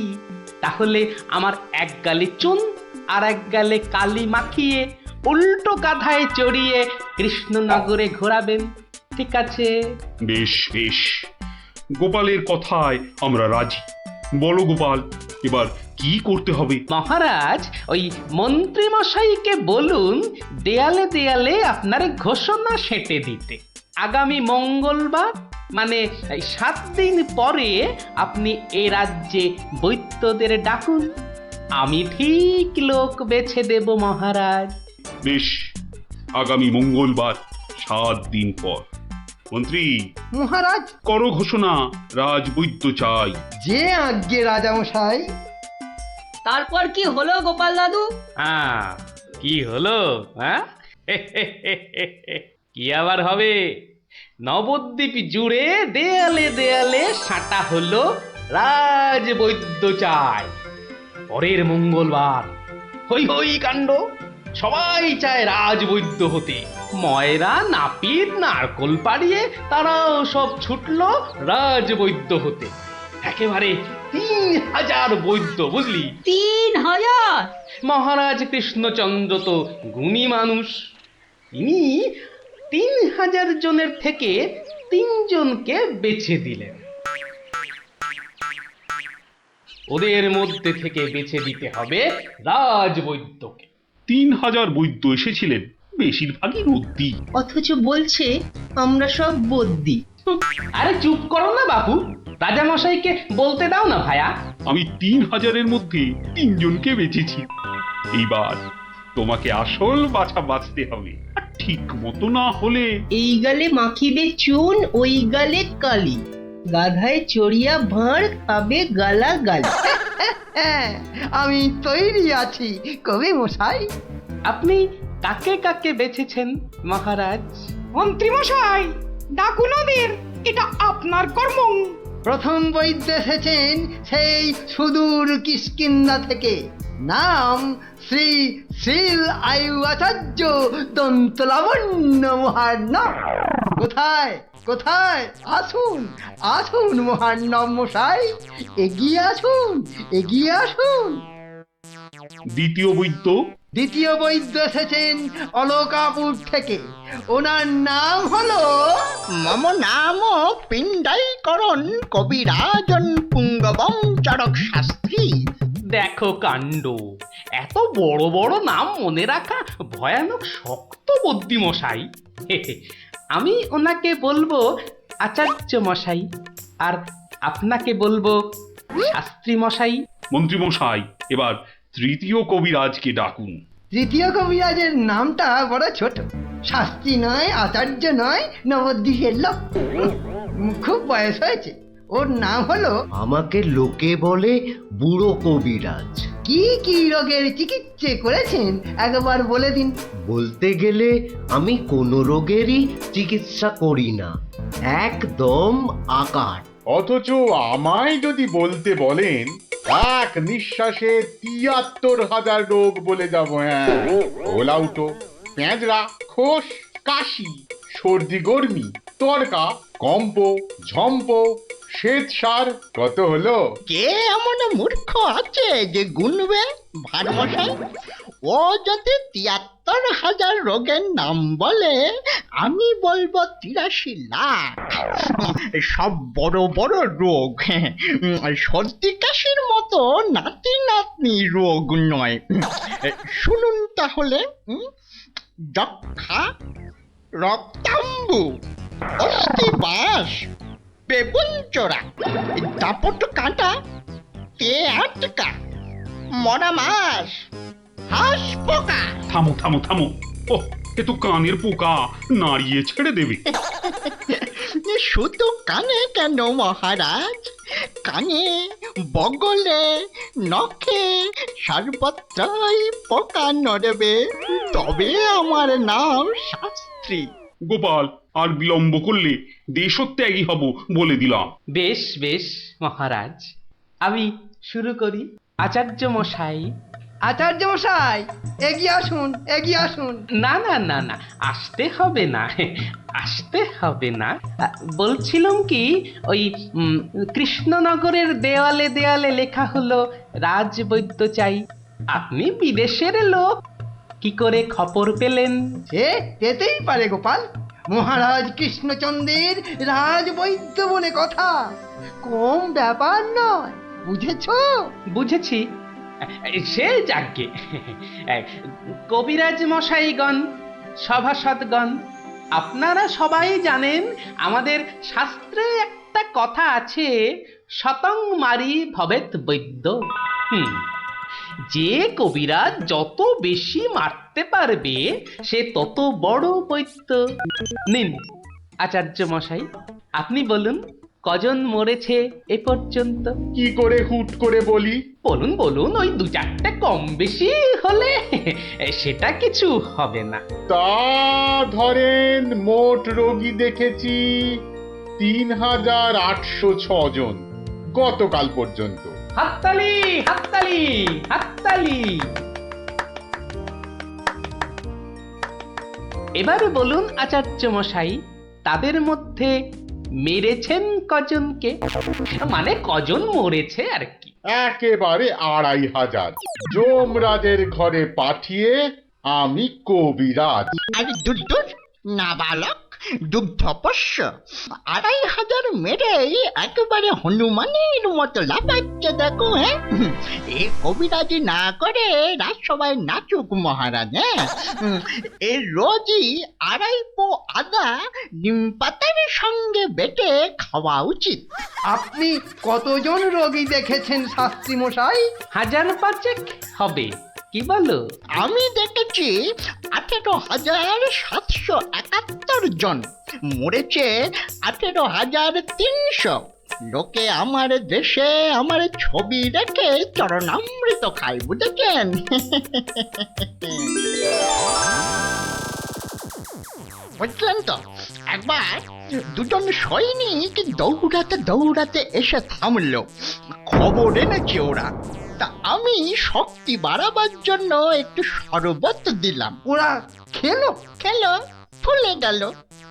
তাহলে আমার এক গালে চুন আর এক গালে কালি মাখিয়ে উল্টো কাঁধায় চড়িয়ে কৃষ্ণনগরে ঘোরাবেন, ঠিক আছে? বেশ বেশ, গোপালের কথায় আমরা রাজি। বলো গোপাল, এবার কি করতে হবে? মহারাজ, ওই মন্ত্রী মশাইকে বলুন দেয়ালে দেয়ালে আপনার ঘোষণা সেঁটে দিতে। আগামী মঙ্গলবার মানে 7 দিন পরে আপনি এ রাজ্যে বৈদ্যদের ডাকুন, আমি ঠিক লোক বেছে দেব মহারাজ। বেশ, আগামী মঙ্গলবার 7 দিন পর। মন্ত্রী মহারাজ, করো ঘোষণা, রাজবৈদ্য চাই। যে আজ্ঞে রাজামশাই। তারপর কি হলো গোপাল দাদু? হ্যাঁ, কি হলো? হ্যাঁ, কি আবার হবে? নবদ্বীপ জুড়ে দেয়ালে দেয়ালে সাঁটা হলো রাজবৈদ্য চাই। পরের মঙ্গলবার হই হই কাণ্ড, সবাই চায় রাজবৈদ্য হতে। ময়রা নাপিত নারকোল পাড়িয়ে তারাও সব ছুটলো রাজবৈদ্য হতে। একেবারে 3000 বৈদ্য, বুঝলি? 3000! মহারাজ কৃষ্ণচন্দ্র তো গুণী মানুষ, তিনি 3000 জনের থেকে 3 জনকে বেছে দিলেন। ওদের মধ্যে থেকে বেছে দিতে হবে রাজবৈদ্যকে। 3000 বৈদ্য এসেছিলেন, বেশিরভাগই রদ্দি। অথচ বলছে আমরা সব বদ্যি। আরে চুপ করো না বাবু, রাজামশাইকে বলতে দাও না ভায়া। আমি 3000-এর মধ্যে 3 জনকে বেছেছি। এইবার তোমাকে আসল বাছা বাছতে হবে, আর ঠিক মতো না হলে এই গালে মাখিবে চুন, ওই গালে কালি, গাধায় চড়িয়া ভাঁড় খাবে গালা গালি। আমি তৈরি আছি কবি মশাই। আপনি কাকে কাকে বেছেছেন মহারাজ? মন্ত্রী মশাই, ডাকুন ওদের, এটা আপনার কর্ম। প্রথম বৈদ্য এসেছেন সেই সুদূর কিষ্কিন্ধা থেকে, নাম শ্রী শ্রীল আয়ু আচার্য দন্তলাবণ্য মহার্ণব। কোথায় কোথায়? আসুন আসুন মহার্ণব মশাই, এগিয়ে আসুন এগিয়ে আসুন। দ্বিতীয় বৈদ্য দ্বিতীয় বৈদ্য এসেছেন অলকাপুর থেকে, ওনার নাম হলো মম নাম পিণ্ডাইকরণ কবিরাজন পুঙ্গবং চরক শাস্ত্রী। দেখো কাণ্ড, এত বড় বড় নাম মনে রাখা ভয়ানক শক্ত বুদ্ধিমশাই। আমি ওনাকে বলবো আচার্য মশাই, আর আপনাকে বলবো শাস্ত্রী মশাই। মন্ত্রী মশাই, এবার তৃতীয় কবিরাজকে ডাকুন। তৃতীয় কবিরাজের নামটা বড় ছোট, শাস্ত্রী নয়, আচার্য নয়, নবদ্বীপের লোক। খুব বয়স হয়েছে, ওর নাম হলো আমাকে লোকে বলে বুড়ো কবিরাজ। কি কি রোগের চিকিৎসা করেছেন একবার বলে দিন। বলতে গেলে আমি কোনো রোগেরই চিকিৎসা করি না, একদম আকার। অথচ আমায় যদি বলতে বলেন এক নিঃশ্বাসে ৭৩,০০০ রোগ বলে যাব। হ্যাঁ, ওলাউটো, পেঁজরা, খোস, কাশি, সর্দি গর্মি, তরকা, কম্প, ঝম্প, শ্বেতসার, কত হলো? কে এমন মূর্খ আছে যে গুনবে ভারমশাই? ও যদি ৭৩,০০০ রোগের নাম বলে, আমি বলবো ৮৩ লাখ। সব বড় বড় রোগ, সর্দি কাশির মতো নাতি নাতনি রোগ নয়। শুনুন তাহলে, যক্ষা, রক্তাম্বু, অস্থিবাস, বেগুন চোরা, দাপট কাঁটা, তে আটকা, মরা মাছ, হাঁস পোকা। থামো থামো থামো, ও এ তো কানের পোকা, নাড়িয়ে ছেড়ে দেবে। শুধু কানে কেন মহারাজ, কানে, বগলে, নখে, সর্বত্রই পোকা নড়বে, তবে আমার নাম শাস্ত্রী। গোপাল, আর বিলম্ব করলে দেশত্যাগী হব বলে দিলাম। বেশ বেশ মহারাজ, আমি শুরু করি। আচার্য মশাই, আচার্য মশাই, এগিয়ে আসুন, এগিয়ে আসুন। না না না না, আসতে হবে না, আসতে হবে না। বলছিলাম কি, ওই কৃষ্ণনগরের দেওয়ালে দেওয়ালে লেখা হলো রাজবৈদ্য চাই। আপনি বিদেশের লোক, কি করে খবর পেলেন? সে যেতেই পারে গোপাল, মহারাজ কৃষ্ণচন্দ্রের রাজবৈদ্য বলে কথা, কম ব্যাপার নয়, বুঝেছো? বুঝেছি, সে যাকে। কবিরাজ মশাইগণ, সভাসদগণ, আপনারা সবাই জানেন আমাদের শাস্ত্রে একটা কথা আছে, শতং মারি ভবেত বৈদ্য। যে কবিরাজ যত বেশি মারতে পারবে সে তত বড় বৈদ্য। নিন আচার্য মশাই, আপনি বলুন কজন মরেছে এ পর্যন্ত? কি করে হুট করে বলি? বলুন বলুন, ওই ২-৪টে কম বেশি হলে সেটা কিছু হবে না। তা ধরেন মোট রোগী দেখেছি ৩,৮০৬ জন গতকাল পর্যন্ত। হাততালি হাততালি হাততালি। এবারে বলুন আচার্য মশাই, তাদের মধ্যে মেরেছেন কজনকে? মানে কজন মরেছে আর কি। একেবারে ২৫০০০। যমরাজের ঘরে পাঠিয়ে আমি কবিরাজ। আরে দূর দূর, নাবালক, দুগ্ধপোষ্য, ২৫০০ মেরেই একেবারে হনুমানের মতো লাফাচ্ছে দেখো। হ্যাঁ, এ কবিরাজি না করে রাজসভায় নাচুক মহারাজ। এ রোজই ২.৫ পো আদা নিম পাতার সঙ্গে বেটে খাওয়া উচিত। আপনি কতজন রোগী দেখেছেন শাস্ত্রী মশাই? ১৫০০ হবে, কি বলো? আমি দেখেছি ১৮,৭৭১ জন, মরেছে ১৮,৩০০। লোকে আমার দেশে আমার ছবি রেখে চরণামৃত খায়, বুঝেছেন? বুঝলেন তো? একবার দুজন সৈনিক দৌড়াতে দৌড়াতে এসে থামলো, খবর এনেছে ওরা। তা আমি শক্তি বাড়াবার জন্য একটু শরবত দিলাম। ওরা খেলো? খেলো, ফুলে গেল,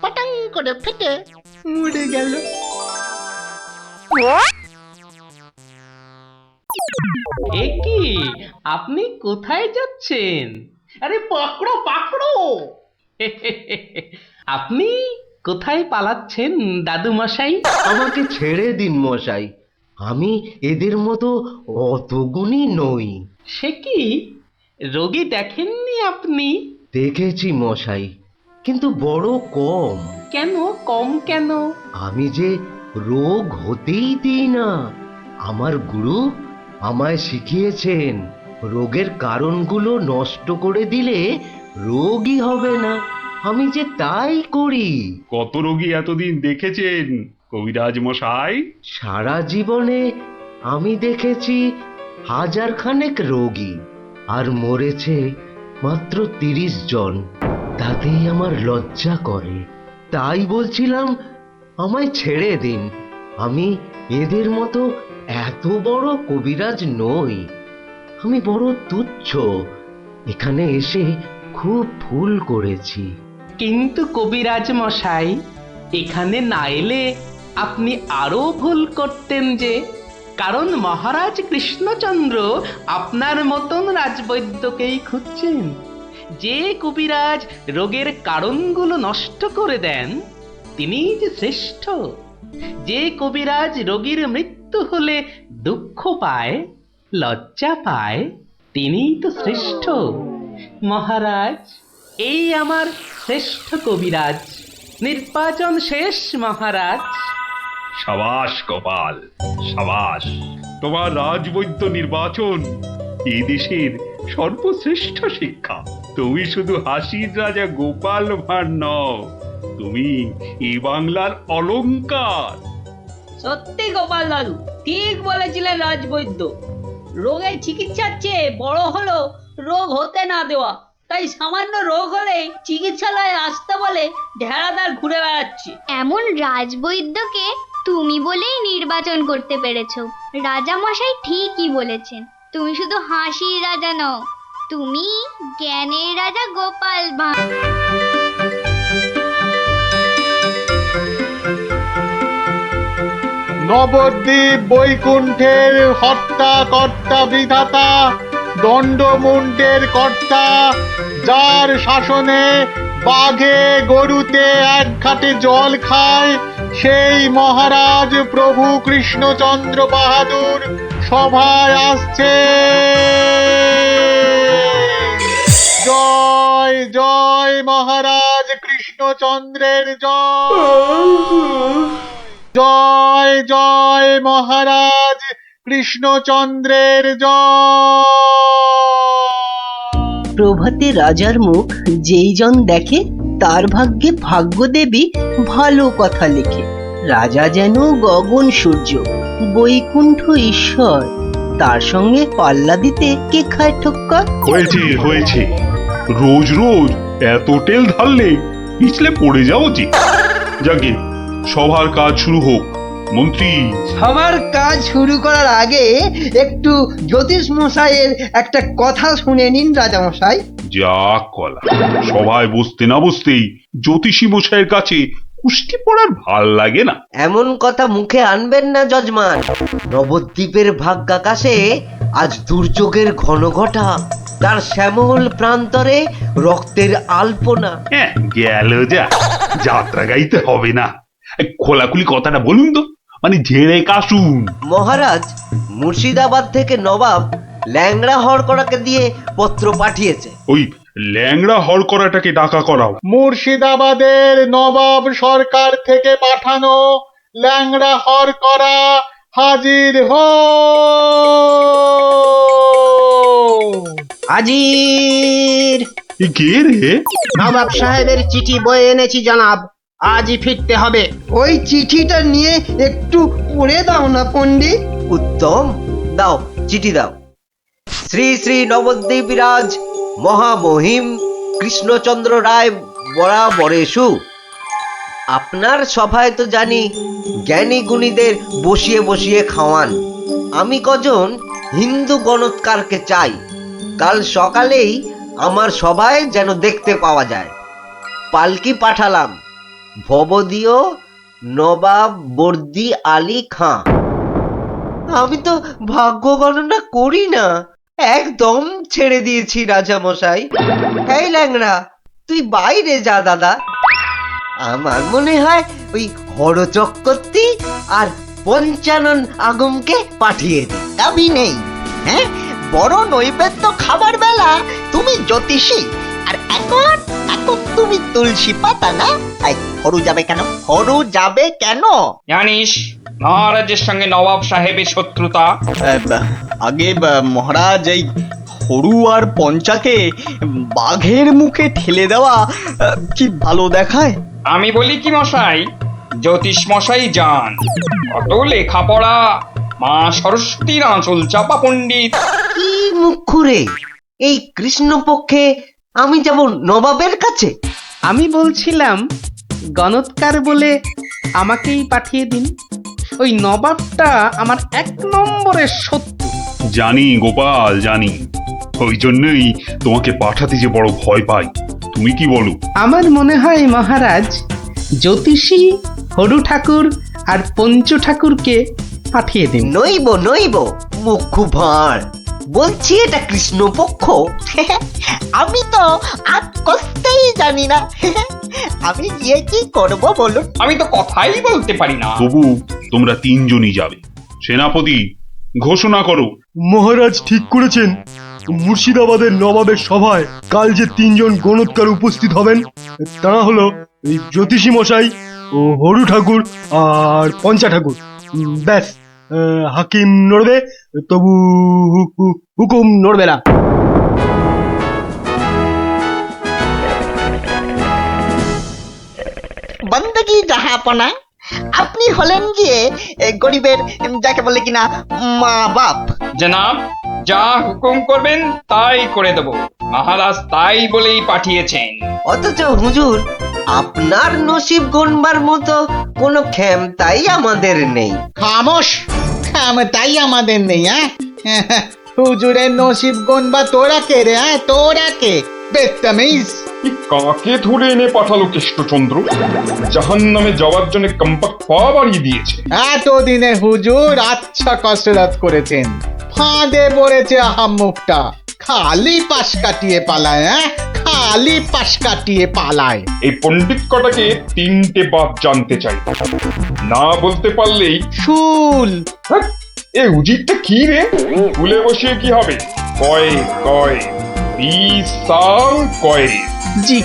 পটাং করে ফেটে মরে গেল। এ কি, আপনি কোথায় যাচ্ছেন? আরে পাকড়ো পাকড়ো। আপনি কোথায় পালাচ্ছেন দাদু মশাই? আমাকে ছেড়ে দিন মশাই, আমি এদের মতো অত গুণী নই। সে কি, রোগী দেখেননি আপনি? দেখেছি মশাই, কিন্তু বড় কম। কেন কম কেন? আমি যে রোগ হতেই দিই না। আমার গুরু আমায় শিখিয়েছেন, রোগের কারণগুলো নষ্ট করে দিলে রোগই হবে না। আমি যে তাই করি। কত রোগী এতদিন দেখেছেন, কবিরাজ মশাই? সারা জীবনে আমি দেখেছি 1000 খানেক রোগী, আর মরেছে মাত্র 30 জন। তাতেই আমার লজ্জা করে। তাই বলছিলাম আমায় ছেড়ে দিন। আমি এদের মতো এত বড় কবিরাজ নই। আমি বড় তুচ্ছ। এখানে এসে খুব ভুল করেছি। কিন্তু কবিরাজ মশাই, এখানে না এলে আপনি আরো ভুল করতেন যে, কারণ মহারাজ কৃষ্ণচন্দ্র আপনার মতন রাজবৈদ্যকেই খুঁজছেন। যে কবিরাজ রোগের কারণগুলো নষ্ট করে দেন তিনিই যে শ্রেষ্ঠ। যে কবিরাজ রোগীর মৃত্যু হলে দুঃখ পায়, লজ্জা পায়, তিনিই তো শ্রেষ্ঠ। মহারাজ, এই আমার শ্রেষ্ঠ কবিরাজ। নির্বাচন শেষ মহারাজ। সাবাস গোপাল, সাবাস। তোমার রাজবৈদ্য নির্বাচন এই দেশের সর্বশ্রেষ্ঠ শিক্ষা। তুমি শুধু হাসির রাজা গোপাল ভাঁড় নও, তুমি এই বাংলার অলংকার। সত্যি গোপাল দাদু ঠিক বলেছিলেন রাজবৈদ্য। রোগের চিকিৎসার চেয়ে বড় হলো রোগ হতে না দেওয়া। তাই সামান্য রোগ হলেই চিকিৎসালয়ে আসতে বলে ঢেড়াদার ঘুরে বেড়াচ্ছে। এমন রাজবৈদ্যকে তুমি বলেই নির্বাচন করতে পেরেছো। রাজা মশাই ঠিকই বলেছেন, তুমি শুধু হাসির রাজা নও, তুমি জ্ঞানের রাজা গোপাল ভাঁড়। নবদ্বীপ বৈকুণ্ঠের হত্যা কর্তা বিধাতা, দণ্ডমুণ্ডের কর্তা, যার শাসনে বাঘে গরুতে এক ঘাটে জল খায়, সেই মহারাজ প্রভু কৃষ্ণচন্দ্র বাহাদুর সভায় আসছে। জয় জয় মহারাজ কৃষ্ণচন্দ্রের জয়। জয় জয় মহারাজ কৃষ্ণচন্দ্রের জয়। প্রভাতে রাজার মুখ যেই জন দেখে, তার ভাগ্যে ভাগ্যদেবী ভালো কথা লেখে। রাজা যেন গগন সূর্য, বৈকুণ্ঠ ঈশ্বর, তার সঙ্গে পাল্লা দিতে কে খায় ঠক্কর? হয়েছে হয়েছে, রোজ রোজ এত তেল ঢাললে পিছলে পড়ে যাও যে। যাকে সভার কাজ শুরু হোক। মন্ত্রী, সবার কাজ শুরু করার আগে একটু জ্যোতিষ মশাইয়ের একটা কথা শুনে নিন রাজা মশাই। যা কলা, সভায় বসতে না বসতেই জ্যোতিষী মশাইয়ের কাছে কুস্তি পড়ার ভাল লাগে না। এমন কথা মুখে আনবেন না যজমান। নবদ্বীপের ভাগ্যাকাশে আজ দুর্যোগের ঘনঘটা, তার শ্যামল প্রান্তরে রক্তের আলপনা। হ্যাঁ, গেল যা, যাত্রা গাইতে হবে না। খোলাখুলি কথাটা বলুন তো, মানে ঝেড়ে কাশুন। মহারাজ মুর্শিদাবাদ থেকে নবাব ল্যাংড়া হরকড়াকে দিয়ে পত্র পাঠিয়েছে। ওই ল্যাংড়া হরকড়াটাকে ডাকা করাও। মুর্শিদাবাদের নবাব সরকার থেকে পাঠানো ল্যাংড়া হরকড়া হাজির হো। হাজির। কে রে? নবাব সাহেবের চিঠি বয়ে এনেছি জনাব, আজই ফিরতে হবে। ওই চিঠিটা নিয়ে একটু পড়ে দাও না পণ্ডিত। উত্তম, দাও চিঠি দাও। শ্রী শ্রী নবদ্বীপ রাজ মহামহিম কৃষ্ণচন্দ্র রায় বরাবরেশু। আপনার সভায় তো জানি জ্ঞানী গুণীদের বসিয়ে বসিয়ে খাওয়ান। আমি কজন হিন্দু গণৎকারকে চাই। কাল সকালেই আমার সভায় যেন দেখতে পাওয়া যায়। পালকি পাঠালাম, ভবদীয় নবাব বর্দি আলী খাঁ। আমি তো ভাগ্য গণনা করি না, একদম ছেড়ে দিয়েছি রাজা মশাই। এই ল্যাংড়া, তুই বাইরে যা দাদা। আমার মনে হয় ওই হরচক্রবর্তী আর পঞ্চানন আগমকে পাঠিয়ে দি। দাবি নেই, হ্যাঁ, বড় নৈবেদ্য খাবার বেলা তুমি জ্যোতিষী, আর এখন এখন তুমি তুলসী পাতা না? হরু যাবে কেন? হরু যাবে কেন? জানিস মহারাজের সঙ্গে নবাব সাহেবের শত্রুতা। আগে মহারাজ এই হরু আর পঞ্চাকে বাঘের মুখে ঠেলে দেওয়া কি ভালো দেখায়? আমি বলি কি মশাই, জ্যোতিষ মশাই যান, কত লেখাপড়া, মা সরস্বতীর আঁচল চাপা পণ্ডিত। কি মুখ খুঁড়ে এই কৃষ্ণপক্ষে আমি যাব নবাবের কাছে? আমি বলছিলাম গণৎকার বলে আমাকেই পাঠিয়ে দিন। ওই নবাবটা আমার 1 নম্বরের শত্রু। জানি গোপাল, জানি। ওই জন্যই তোমাকে পাঠাতে যে বড় ভয় পাই। তুমি কি বলো? আমার মনে হয় মহারাজ, জ্যোতিষী, হরু ঠাকুর আর পঞ্চু ঠাকুরকে পাঠিয়ে দিন। নইব নইব মুখু ভাঁড়, বলছি এটা কৃষ্ণপক্ষ। আমি তো আর কষতেই জানি না। আমি গিয়ে কি করব বলুন? আমি তো কথাই বলতে পারি না। তবু তোমরা 3 জনই যাবে। সেনাপতি, ঘোষণা করো। মহারাজ ঠিক করেছেন। মুর্শিদাবাদের নবাবের সভায় কাল যে 3 জন গণৎকার উপস্থিত হবেন তারা হলো এই জ্যোতিষী মশাই ও হরু ঠাকুর আর পঞ্চা ঠাকুর। ব্যাস, হাকিম নড়বে, তবু হুকুম নড়বে না। বন্দগি জাহাপনা, আপনি হলেন গিয়ে গরিবের যাকে বলে কিনা মা বাপ। জনাব, যা হুকুম করবেন তাই করে দেব। মহারাজ তাই বলেই পাঠিয়েছেন। অথচ হুজুর, আপনার নসিব গণবার মতো কোনো ক্ষমতাই আমাদের নেই। খামোশ, তাই আমাদের নেই। হুজুরের নসিব গনবা তোরা কে রে? তোরা কে? বেত্তামিজ। কাকে ধরে এনে পাঠালো কৃষ্ণচন্দ্র? জাহান্নামে যাওয়ার জন্য কম্পাক পা বাড়িয়ে দিয়েছে। এতদিনে হুজুর আচ্ছা কসরত করেছেন, ফাঁদে পড়েছে আহাম্মুকটা। খালি পাশ কাটিয়ে পালায়, খালি পাশ কাটিয়ে পালায়। এই পণ্ডিত কটাকে 3টে বাদ জানতে চাই, না বলতে পারলেই শুল। এ উজিরটা কি রে? ভুলে বসিয়ে কি হবে? কয় কয় বিসাং কয়। জি